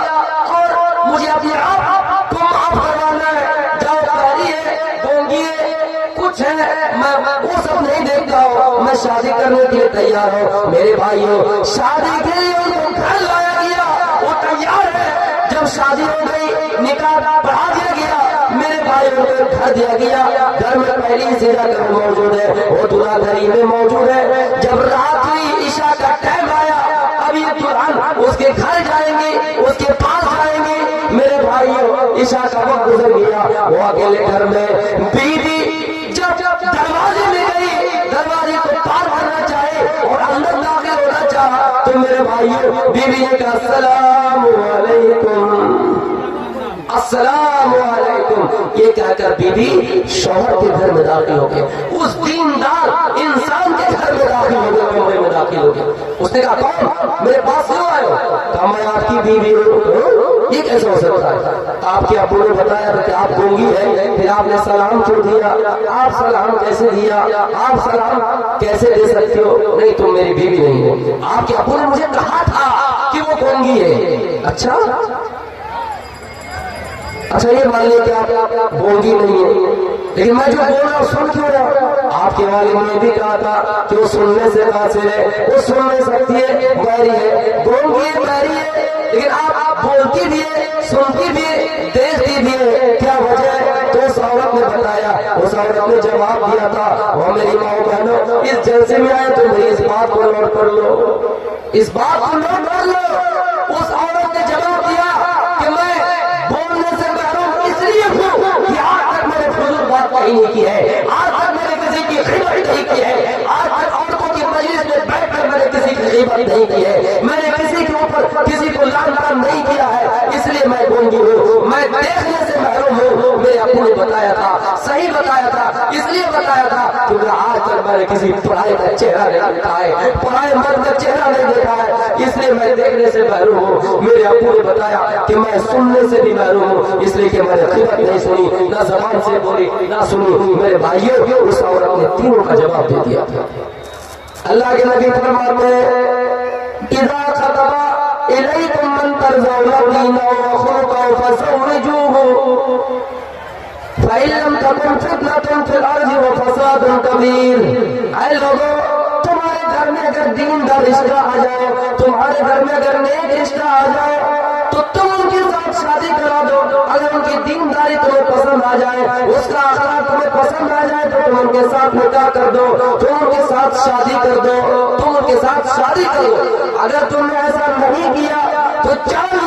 اور مجھے اپنے آپ کو معاف کروانا ہے، جاؤ بہری ہے، گونگی ہے، کچھ ہے، میں وہ سب نہیں دیکھتا ہوں، میں شادی کرنے کے لیے تیار ہوں۔ میرے بھائیوں شادی کے لیے ان کو گھر لایا گیا، وہ تیار ہے، جب شادی ہو گئی نکاح پڑھا دیا گیا، میرے بھائیوں کو گھر دیا گیا، گھر میں پہلی زیادہ گھر موجود ہے، وہ دلہا گھر میں موجود ہے۔ جب رات ہوئی عشاء کا ٹائم آیا، اب یہ دلہن اس کے گھر جائیں گے، اس کے پاس جائیں گے، میرے بھائیوں عشاء کا وقت گزر گیا، وہ اکیلے گھر میں، بیوی جب دروازے میں گئی، دروازے کو پار کرنا چاہے اور اندر داخل ہونا چاہا تو میرے بھائیوں بیوی نے کہا السلام علیکم، السلام علیکم، یہ کہہ کر بیوی شوہر کے گھر میں داخل ہو گئے، اس دیندار انسان کے گھر میں داخل ہو گئے، کمرے میں داخل ہو گئے۔ اس نے کہا کون؟ میرے پاس کیوں آئے ہو؟ کہا میں آپ کی بیوی ہوں۔ یہ کیسے ہو سکتا ہے؟ آپ کے ابو نے بتایا کہ آپ گونگی ہیں، پھر آپ نے سلام کیوں دیا؟ آپ سلام کیسے دیا؟ آپ سلام کیسے دے سکتے ہو؟ نہیں تم میری بیوی نہیں ہو، آپ کے ابو نے مجھے کہا تھا کہ وہ گونگی ہے۔ اچھا یہ مان لیں کہ آپ گونگی نہیں ہے، لیکن میں جو بول رہا ہوں سن کیوں رہا ہوں؟ آپ کے والد نے بھی کہا تھا کہ وہ سننے سے قاصر ہے، وہ سن نہیں سکتی ہے، بہری ہے، گونگی ہے، بہری ہے، لیکن آپ بولتی بھی ہے، سنتی بھی ہے، دیکھتی بھی ہے، کیا وجہ ہے؟ تو اس عورت نے بتایا، اس عورت نے جواب دیا تھا وہ میری ماں بہنوں اس جلسے میں آئے تو میری اس بات کو نوٹ کر لو، اس بات کو نوٹ کر لو۔ اس عورت نے جواب دیا کہ میں بولنے سے محروم اس لیے ہوں کہ آج تک میں نے فضول بات کہی نہیں کی ہے، آج تک میں نے کسی کی خدمت نہیں کی ہے، آج تک عورتوں کی مجلس میں بیٹھ کر میں نے کسی کی خدمت نہیں کی ہے، میں نے کسی کے اوپر کسی کو لان تان نہیں کیا ہے، اس لیے میں گونگی ہوں، میں دیکھنے سے محروم ہوں۔ میرے ابو نے بتایا تھا، صحیح بتایا تھا، اس لیے بتایا تھا کیونکہ آج تک میں نے کسی پرائے کا چہرہ نہیں دیکھا ہے، پرائے مرد کا چہرہ نہیں دیکھا ہے، اس لیے میں دیکھنے سے محروم ہوں۔ میرے ابو نے بتایا کہ میں سننے سے بھی محروم ہوں، اس لیے کہ میں نے خدمت نہیں سنی، نہ زبان سے بولی نہ سنی۔ میرے بھائیوں اس عورت نے تینوں کا جواب دے دیا تھا۔ اللہ کے نبی فرماتے ہیں اذا خطب الیکم من ترضون دینہ وخلقہ فزوجوہ، فَإِن لَّمْ تَكُنْ فِتْنَةٌ فِي الْأَرْضِ وَفَسَادٌ كَبِيرٌ۔ اے لوگوں، تمہارے گھر میں اگر دین کا رشتہ آ جائے، تمہارے گھر میں اگر نیک رشتہ آ جائے تو تم ان کے ساتھ شادی کرا دو۔ اگر ان کی دینداری تمہیں پسند آ جائے، اس کا اخلاق تمہیں پسند آ جائے تو تم ان کے ساتھ نکاح کر دو، تم ان کے ساتھ شادی کر دو، تم ان کے ساتھ شادی کر دو۔ اگر تم نے ایسا نہیں کیا تو چل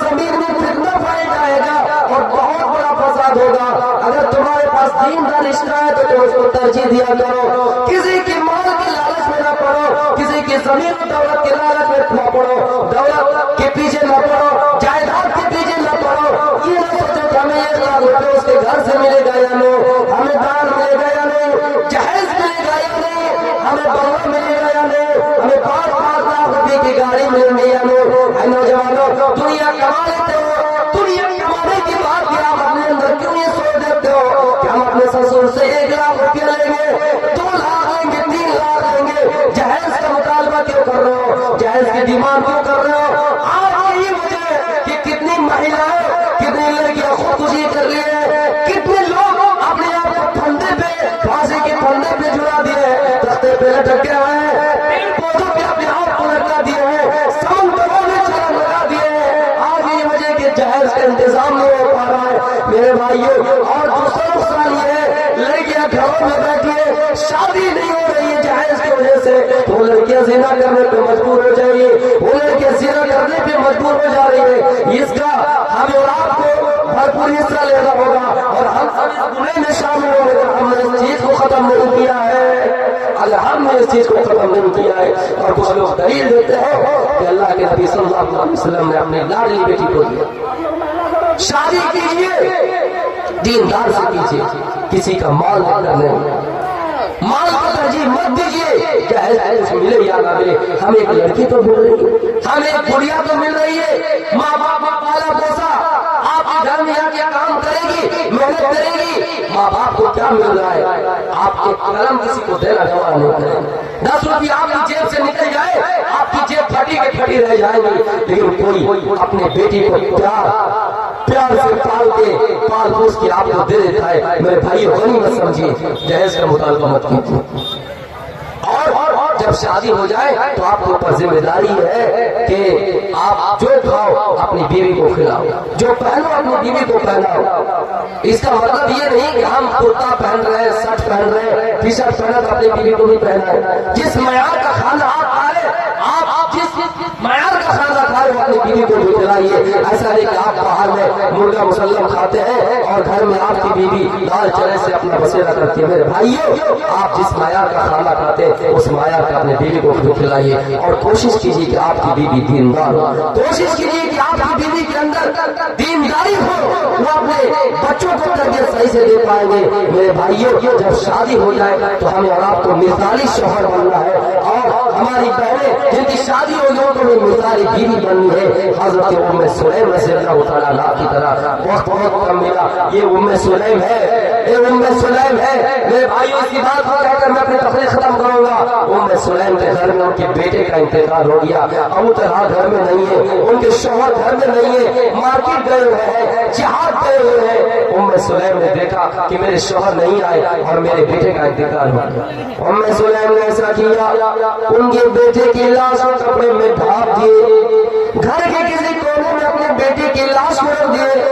زمین میں فتنہ پھیل جائے گا اور بہت بڑا فساد ہوگا۔ اگر تمہارے پاس دین کا رشتہ ہے تو تم اس کو ترجیح دیا کرو، کسی کی مال کے لالچ میں نہ پڑو، کسی کی زمین و دولت کے لالچ میں نہ پڑو، دولت کے پیچھے نہ پڑو، جائیداد کے پیچھے نہ پڑو۔ یہ نہ سوچو کہ ہمیں 1 لاکھ روپے اس کے گھر سے ملے گا یا نہیں، ہمیں دان ملے گا یا نہیں، جہیز ملے گا یا نہیں، ہمیں بنگلہ ملے گا یا نہیں، ہمیں 5 لاکھ روپے کی گاڑی ملے گی یا نہیں۔ اے نوجوانوں، دنیا کما لیتے ہو، دنیا کمانے کے بعد بھی آپ اپنے اندر کیوں یہ سوچ دیتے ہو کہ ہم اپنے سسر سے 1 لاکھ روپیہ لیں گے، 2 لاکھ لیں گے، 3 لاکھ لیں گے؟ جہیز کا مطالبہ کیوں کر رہے ہو؟ جہیز کی ڈیمانڈ کیوں کر رہے ہو؟ آج یہی وجہ ہے کہ کتنی مہیلائیں، کتنی لڑکیاں خودکشی کر رہی ہیں، کتنے لوگ اپنے آپ کو پھندے پہ، پھانسی کے پھندے پہ جڑا دیے ہیں، تختے پہ لٹکے ہوئے ہیں، پیڑ پودوں پہ اپنے آپ کو لٹکا دیے ہیں، سمندروں میں چلن لگا دیے ہیں۔ آج یہ وجہ کہ جہیز کا انتظام نہیں ہو پا رہا ہے میرے بھائیوں۔ اور دوسرا نقصان یہ ہے، لڑکیاں گھروں میں بیٹھی ہیں، شادی نہیں ہو رہی ہے جہیز کی وجہ سے، تو وہ لڑکیاں زنا کرنے پہ مجبور ہو جائیں گی، وہ لڑکیاں زنا کرنے پہ مجبور ہو جا رہی ہے۔ اس کا ہمیں اور آپ کو بھرپور حصہ لینا ہوگا اور ہم اس گناہ میں شامل ہوں گے۔ ہم نے اس چیز کو ختم نہیں کیا ہے، اگر ہم نے اس چیز کو ختم نہیں کیا ہے۔ اور کچھ لوگ دلیل دیتے ہیں کہ اللہ کے نبی صلی اللہ علیہ وسلم نے اپنی لاڈلی بیٹی کو دیا۔ شادی کیجیے، دیندار سے کیجیے، کسی کا مال نہ کرنے، مال کو ترجیح مت دیجیے، جہیز ملے یا نہ ملے۔ ہمیں ایک لڑکی تو مل رہی ہے، ہمیں ایک بڑھیا تو مل رہی ہے، ماں باپ کا پالا پوسا، آپ کے گھر میں آ کے کام کرے گی، محنت کرے گی۔ ماں باپ کو کیا مل رہا ہے؟ آپ کے قلم کسی کو دینا جمع نہیں کریں۔ 10 روپیہ آپ کی جیب سے نکل جائے، آپ کی جیب پھٹی کے پھٹی رہ جائے گی، لیکن کوئی اپنے بیٹی کو پیار سے پال کے پال پوس کے آپ کو دے دیتا ہے۔ میرے بھائی غنیمت سمجھیے، جہیز کا مطالبہ مت کیجیے۔ اور جب شادی ہو جائے تو آپ کے اوپر ذمہ داری ہے کہ آپ جو کھاؤ اپنی بیوی کو کھلاؤ، جو پہنو اپنی بیوی کو پہناؤ۔ اس کا مطلب یہ نہیں کہ ہم کرتا پہن رہے ہیں، شرٹ پہن رہے ہیں، ٹی شرٹ پہنا تو اپنی بیوی کو بھی پہنا ہے۔ جس معیار کا کھانا آپ کھائے، آپ جس معیار کا کھانا کھائے وہ اپنی بیوی کو بھی کھلائیے۔ ایسا نہیں کہ آپ باہر میں مرغا مسلم کھاتے ہیں اور گھر میں آپ کی بیوی دال چنے سے اپنا بسیرا کرتی ہے۔ میرے بھائیوں، آپ جس معیار کا کھانا کھاتے ہیں اس معیار کا اپنے بیوی کو بھی کھلائیے، اور کوشش کیجیے کہ آپ کی بیوی دیندار ہو، کوشش کیجیے کہ آپ کی بیوی کے اندر دینداری ہو، وہ اپنے بچوں کو تربیت صحیح سے دے پائیں گے۔ میرے بھائیوں، جب شادی ہو جائے تو ہمیں اور آپ کو مثالی شوہر بننا ہے، اور ہماری بہنیں جن کی شادی ہو گئی تو ہمیں مثالی بیوی بننی ہے۔ حضرت ام سلیم رضی اللہ تعالیٰ عنہا کی طرح وقت بہت کم ملا، یہ ام سلیم ہے، یہ ام سلیم ہے۔ میرے بھائیوں، اس کی بات کو کہہ کر میں اپنی تقریر ختم کروں گا۔ ام سلیم کے گھر میں ان کے بیٹے کا انتقال ہو گیا، ابو طلحہ گھر میں نہیں ہے، ان کے شوہر گھر میں نہیں ہے، مارکیٹ گئے ہوئے ہیں، جہاد گئے ہوئے ہیں۔ ام سلیم نے دیکھا کہ میرے شوہر نہیں آئے اور میرے بیٹے کا انتقال ہو گیا۔ ام سلیم نے ایسا کیا، ان کے بیٹے کی لاش کو کپڑے میں ڈھانپ دیے، گھر کے کسی کونے میں اپنے بیٹے کی لاش کو رکھ دیے،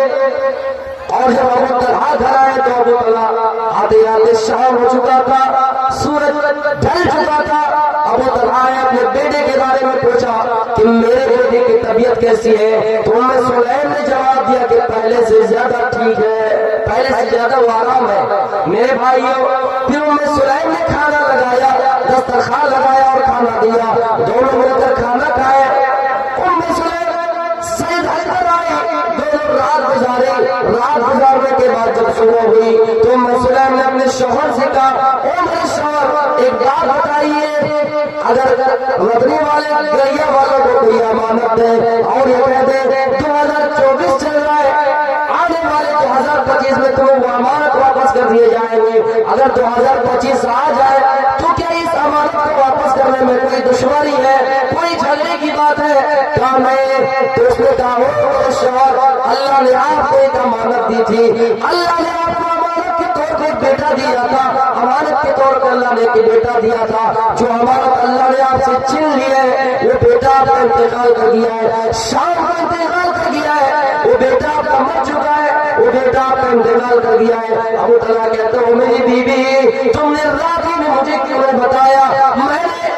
اور جب ابو طلحہ گھر آئے تو ابو طلحہ آتے آتے شام ہو چکا تھا، سورج ڈھل چکا تھا۔ ابو طلحہ نے اپنے بیٹے کے بارے میں پوچھا کہ میرے بیٹے کی طبیعت کیسی ہے؟ تو ام سلیم نے جواب دیا کہ پہلے سے زیادہ ٹھیک ہے، پہلے سے زیادہ وہ آرام ہے۔ میرے بھائیوں، پھر ام سلیم نے کھانا لگایا، دسترخوان لگایا اور کھانا دیا، دونوں مل کر کھانا کھائے۔ ام سلیم سید حیدر آئی، دونوں رات گزارے، رات گزارنے کے بعد جب صبح ہوئی تو ام سلیم نے اپنے شوہر سے کہا، اے میرے شوہر، ایک بات بتائیے، اگر مدنی والے گریا والوں کو کوئی امانت دے اور یہ کہہ دے 2024 چل رہا ہے، آنے والے 2025 میں تمہیں وہ امانت واپس کر دیے جائیں گے، اگر 2025 آ جائے تو کیا اس امانت کو واپس کرنے میں کوئی دشواری ہے، کوئی جھگڑے کی بات ہے کہا نہیں، تو اس نے کہا ہو شوہر اللہ نے آپ کو ایک امانت دی تھی، اللہ نے آپ کو امانت کے طور پہ ایک بیٹا دیا تھا، امانت کے طور پہ اللہ نے ایک بیٹا دیا تھا، جو امانت اللہ نے آپ سے چھین لی ہے وہ بیٹا آپ کا انتقال کر گیا ہے، شام کا انتقال کر گیا ہے، وہ بیٹا آپ کا مر چکا ہے، وہ بیٹا آپ کا انتقال کر گیا ہے۔ ابو طلحہ کہتا ہوں میری بیوی تم نے رات ہی میں مجھے کیوں نہیں بتایا، میں نے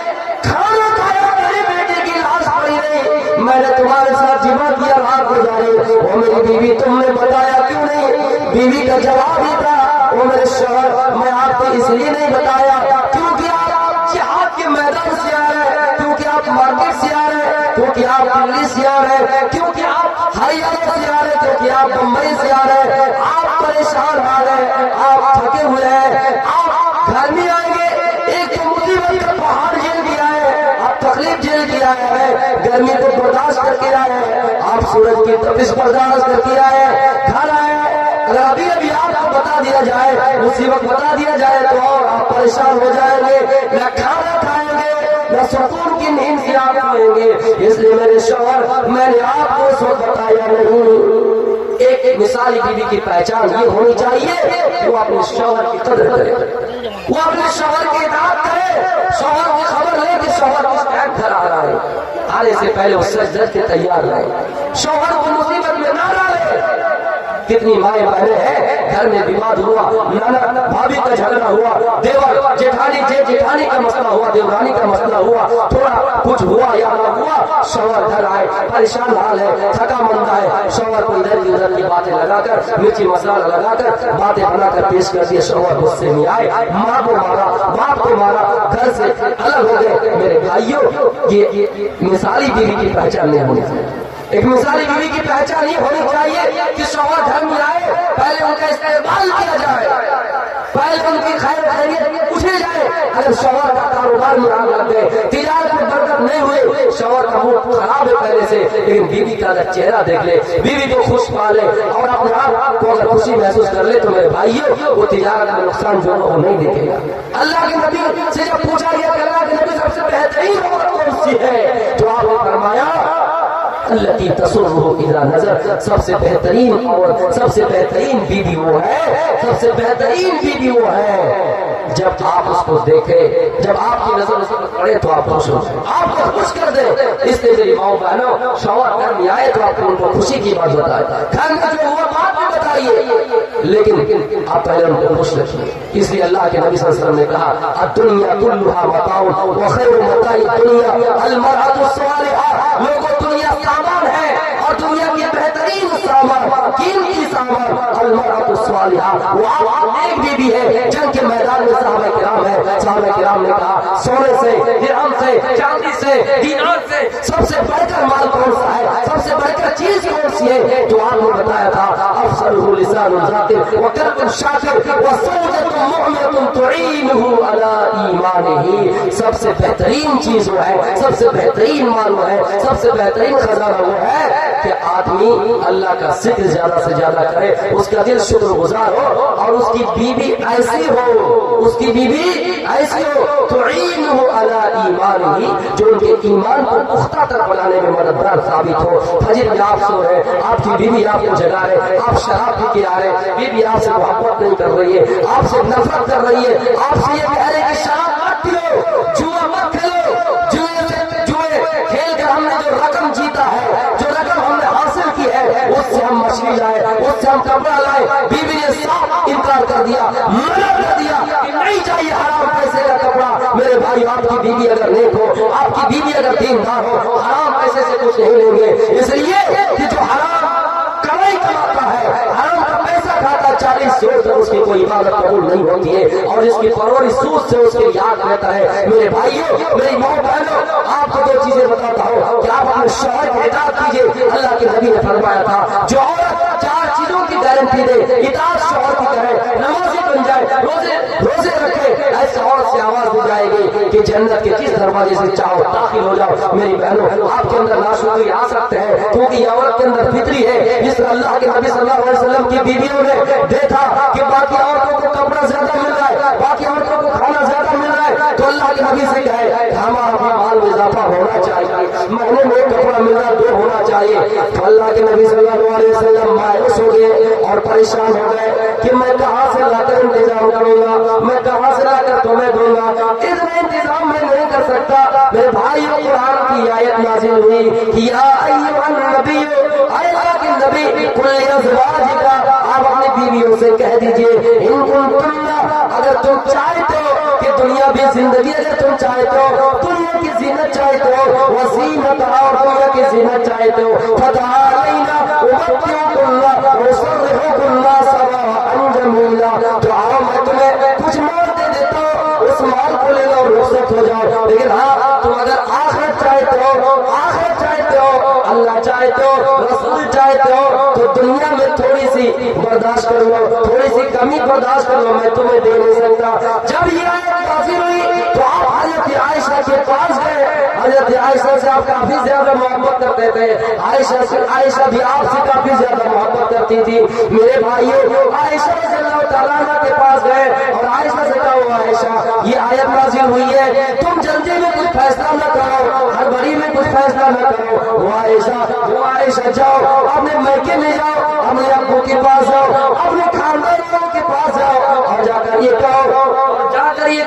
کھانا کھایا میرے بیٹے کی لاش پڑی نہیں، میں نے تمہارے ساتھ جمع کیا رات گزاری، وہ میری بیوی تم نے بتایا کیوں نہیں؟ بیوی کا جواب ہی تھا وہ میرے شوہر میں آپ کو اس لیے نہیں بتایا کیونکہ آپ جہاد کے میدان سے آ رہے ہیں، کیونکہ آپ مارکیٹ سے آ رہے ہیں، کیونکہ آپ دلی سے آ رہے ہیں، کیونکہ آپ ہریانہ سے آ رہے ہیں، کیونکہ آپ بمبئی سے آ رہے ہیں، آپ پریشان آ رہے ہیں، آپ تھکے ہوئے ہیں، آپ گھر میں آئیں گے ایک تو مصیبت کا پہاڑ جھیل کے آئے، آپ تکلیف جھیل کے آئے ہیں، گرمی کو برداشت کر کے آئے ہیں، آپ سورج کی تپش برداشت کر کے آئے ہیں، گھر آئے ہیں، اگر ابھی آپ کو بتا دیا جائے مصیبت بتا دیا جائے تو اور آپ پریشان ہو جائیں گے، نہ کھانا کھائیں گے نہ سکون کی نیند سے آپ آئیں گے، اس لیے میرے شوہر میں نے آپ کو اس وقت بتایا نہیں۔ ایک مثالی بیوی کی پہچان یہ ہونی چاہیے کہ وہ اپنے شوہر کی قدر کرے، وہ اپنے شوہر کی اطاعت کرے، شوہر کی خبر لے کہ شوہر کس ٹائم گھر آ رہا ہے، آنے سے پہلے اس سے سج کے تیار رہے، شوہر کو مصیبت میں نہ ڈالے۔ کتنی مائیں بہنیں ہیں گھر میں بیمار ہوا، نانا بھابھی کا جھگڑا ہوا، دیور جیٹھانی کا مسئلہ ہوا، دیورانی کا مسئلہ ہوا، تھوڑا کچھ ہوا یا نہ ہوا، شوہر گھر آئے پریشان حال ہے، تھکا مندہ ہے، شوہر کو ادھر کی ادھر کی باتیں لگا کر مرچی مسالہ لگا کر باتیں بنا کر پیش کر دیے، شوہر غصے میں آئے، ماں کو مارا باپ کو مارا، گھر سے الگ ہو گئے۔ میرے بھائیوں یہ مثالی بیوی کی پہچان نہیں ہونی چاہیے، ایک مثالی بیوی کی پہچان یہ ہونی چاہیے کہ شوہر گھر میں آئے پہلے ان کا استقبال کیا جائے، پہلے ان کی خیر خیریت پوچھی جائے۔ اگر شوہر کا کاروبار میں آگ لگ گئے، تجارت میں برکت نہیں ہوئے، شوہر کا موڈ خراب ہے پہلے سے، لیکن بیوی کا اگر چہرہ دیکھ لے، بیوی کو خوش پالے اور اپنے آپ کو اگر خوشی محسوس کر لے تو میرے بھائیوں وہ تجارت میں نقصان جو وہ نہیں دیکھے گا۔ اللہ کے نبی سے جب پوچھا گیا کہ اللہ کے نبی سب سے بہترین عورت کون سی ہے تو آپ نے فرمایا التي تسره اذا نظر، سب سے بہترین اور سب سے بہترین بیوی وہ ہے، سب سے بہترین بیوی وہ ہے جب آپ اس کو دیکھیں، جب آپ کی نظر اس پر پڑے تو آپ خوش ہو، آپ کو خوش کر دے۔ اس لیے میری ماؤں بہنوں شوہر گھر میں آئے تو آپ ان کو خوشی کی بات بتائیں، گھر میں جو ہوا بات بھی بتائیے، لیکن آپ پہلے ان کو خوش رکھیے۔ اس لیے اللہ کے نبی صلی اللہ علیہ وسلم نے کہا الدنیا کلھا متاع وخیر متاع الدنیا المرأة الصالحة، لوگوں دنیا سامان ہے اور دنیا کی بہترین سامان قیمتی سامان المرأة الصالحة، وہ آپ ایک بیوی ہے۔ جنگ کے میدان میں صحابہ کرام ہے، صحابہ کرام نے کہا سونے سے درہم سے چاندی سے دینار سے سب سے بڑھ کر مال کون سا ہے، سب سے بڑھ کر چیز کون سی ہے؟ تو آپ نے بتایا تھا افضلہ لسان ذاکر وقلب شاکر وزوجۃ مؤمنۃ تعینہ علی ایمانہ، سب سے بہترین چیز وہ ہے، سب سے بہترین مال وہ ہے، سب سے بہترین خزانہ وہ ہے کہ آدمی اللہ کا ذکر زیادہ سے زیادہ کرے، اس کا دل شکر گزار ہو اور اس کی بیوی ایسی ہو، اس کی بیوی ایسی ہو تعینہ علی ایمانہ، جو ان کے ایمان کو پختہ تر بنانے میں مددگار ثابت ہو۔ فجر میں آپ سو رہے، آپ کی بیوی آپ کو جگا رہے، آپ شراب پی کے آ رہے، بیوی آپ سے محبت نہیں کر رہی ہے، آپ سے نفرت کر رہی ہے، آپ سے یہ کہہ رہے کہ شراب مت پیو، جوا مت کھیلو، جوئے کھیل کر ہم نے جو رقم جیتا ہے، جو رقم ہم نے حاصل کی ہے، اس سے ہم مچھلی لائے، اس سے ہم کپڑا لائے، بیوی نے صاف انکار کر دیا، منع کر دیا کہ نہیں چاہیے حرام پیسے کا کپڑا۔ میرے بھائی آپ کی بیوی اگر نیک ہو، آپ کی بیوی اگر دیندار ہو، حرام پیسے سے کچھ نہیں لیں گے، اس لیے کہ جو حرام کمائی کماتا ہے، حرام کا پیسہ کھاتا ہے، 40 سال تک اس کی کوئی عبادت قبول نہیں ہوتی ہے اور جس کی پرورش سود سے اس کے یاد رہتا ہے۔ میرے بھائیوں میری ماں بہنوں آپ کو دو چیزیں بتاتا ہوں کہ آپ اپنے شوہر کی اطاعت کیجیے۔ اللہ کے نبی نے فرمایا تھا جو عورت 4 چیزوں کی گارنٹی دے، اطاعت شوہر کی کرے، نمازی بن جائے، روزے رکھے، ایسے عورت سے آواز دی جائے گی کہ جنت کے کس دروازے سے چاہو داخل ہو جاؤ۔ میری بہنوں آپ کے اندر ناشکری آ سکتے ہیں کیونکہ یہ عورت کے اندر فطری ہے، جس طرح اللہ کے نبی صلی اللہ علیہ وسلم کی بیویوں نے دیکھا کہ باقی عورتوں کو کپڑا زیادہ مل رہا ہے، باقی عورتوں کو کھانا زیادہ مل رہا ہے، تو اللہ کے نبی سے کہے ہمارا بھی مال میں اضافہ ہونا چاہیے، مہینے میں ایک کپڑا ملنا دو ہونا چاہیے. تو اللہ کے نبی صلی اللہ علیہ وسلم مایوس ہو گئے اور پریشان ہو گئے کہ میں کہاں سے لا کر انتظام کروں گا, میں کہاں سے لا کر تمہیں دوں گا, اتنا انتظام میں نہیں کر سکتا. میرے بھائی قرآن کی آیت نازل ہوئی, یا ایھا النبی, اے اللہ کے نبی, قل لازواجک, آپ اپنی بیویوں سے کہہ دیجئے, ان کنتن, اگر تم چاہتے ہو کہ دنیا بھی زندگی, اگر تم چاہتے ہو دنیا کی زینت چاہتے ہو, وزینتھا, اور دنیا کی زینت چاہتے ہو, فتعالینا امتعکن واسرحکن سراحا جمیلا, تو آؤ میں تمہیں کچھ مال دے دیتا ہوں, اس مال کو لے لو اور رخصت ہو جاؤ. لیکن ہاں تم اگر آخرت چاہتے ہو, آخرت چاہتے ہو, اللہ چاہتے ہو, رسول چاہتے ہو, تو دنیا میں تھوڑی سی برداشت کر لو, تھوڑی سی کمی برداشت کر لو, میں تمہیں دے نہیں سکتا. جب یہ آیت نازل ہوئی تو آپ حضرت عائشہ کے پاس گئے. حضرت عائشہ سے آپ کافی زیادہ محبت کرتے تھے, عائشہ بھی آپ سے کافی زیادہ محبت کرتی تھی. میرے بھائیوں, عائشہ رضی اللہ تعالیٰ عنہ کے پاس گئے اور عائشہ سے کہا, عائشہ یہ آیت نازل ہوئی ہے, تم جلدی میں کچھ فیصلہ نہ کرو, ہڑبڑی میں کچھ فیصلہ نہ کرو. وہ عائشہ جاؤ, اپنے میکے میں جاؤ, اپنے ابو کے پاس جاؤ, اپنے خاندان والوں کے پاس جاؤ, اور جا کر یہ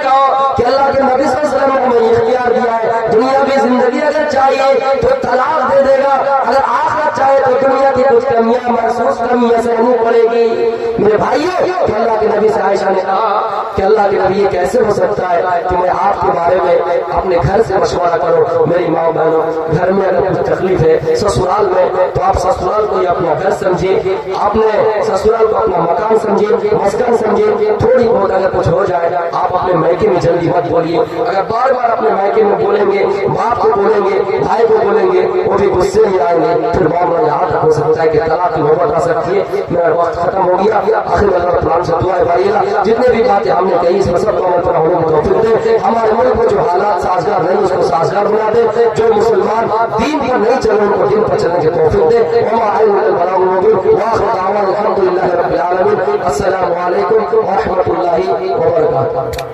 کہو کہ اللہ کے نبی صلی اللہ علیہ وسلم نے ہمیں اختیار دیا ہے, دنیا میں زندگی اگر چاہیے تو طلاق دے دے گا, اگر آخرت چاہے تو دنیا کی کچھ کمیاں محسوس کمیاں سہنی پڑے گی. میرے بھائیوں, کہ اللہ کے نبی سے عائشہ نے کہا کہ اللہ کے نبی, یہ کیسے ہو سکتا ہے کہ میں آپ کے بارے میں اپنے گھر سے مشورہ کروں. میری ماں بہنوں, گھر میں اگر کچھ تکلیف ہے سسرال میں, تو آپ سسرال کو اپنا گھر سمجھیے, آپ نے سسرال کو اپنا مکان سمجھیے, مسکن سمجھیے. تھوڑی بہت اگر کچھ ہو جائے آپ اپنے میکے میں جلدی مت بولیے. اگر بار بار اپنے میکے میں بولیں گے, باپ کو بولیں گے, بھائی کو بولیں گے, وہ بھی غصے میں آئیں گے, پھر معاملہ یہاں تک ہو سکتا ہے کہ طلاق کی نوبت آ سکتی ہے. میرا وقت ختم ہو گیا. آخر اللہ تعالیٰ سے دعا ہے بھائی, جتنے بھی باتیں ہم نے کہی اس میں سب کو عمل پر ہونے کی توفیق دے. ہمارے ملک میں جو حالات سازگار نہیں اس کو سازگار بنا دے. جو مسلمان دین پر نہیں چلے ان کو دین پر چلنے کی توفیق دے. الحمد للہ رب العالمین. السلام علیکم ورحمۃ اللہ وبرکاتہ.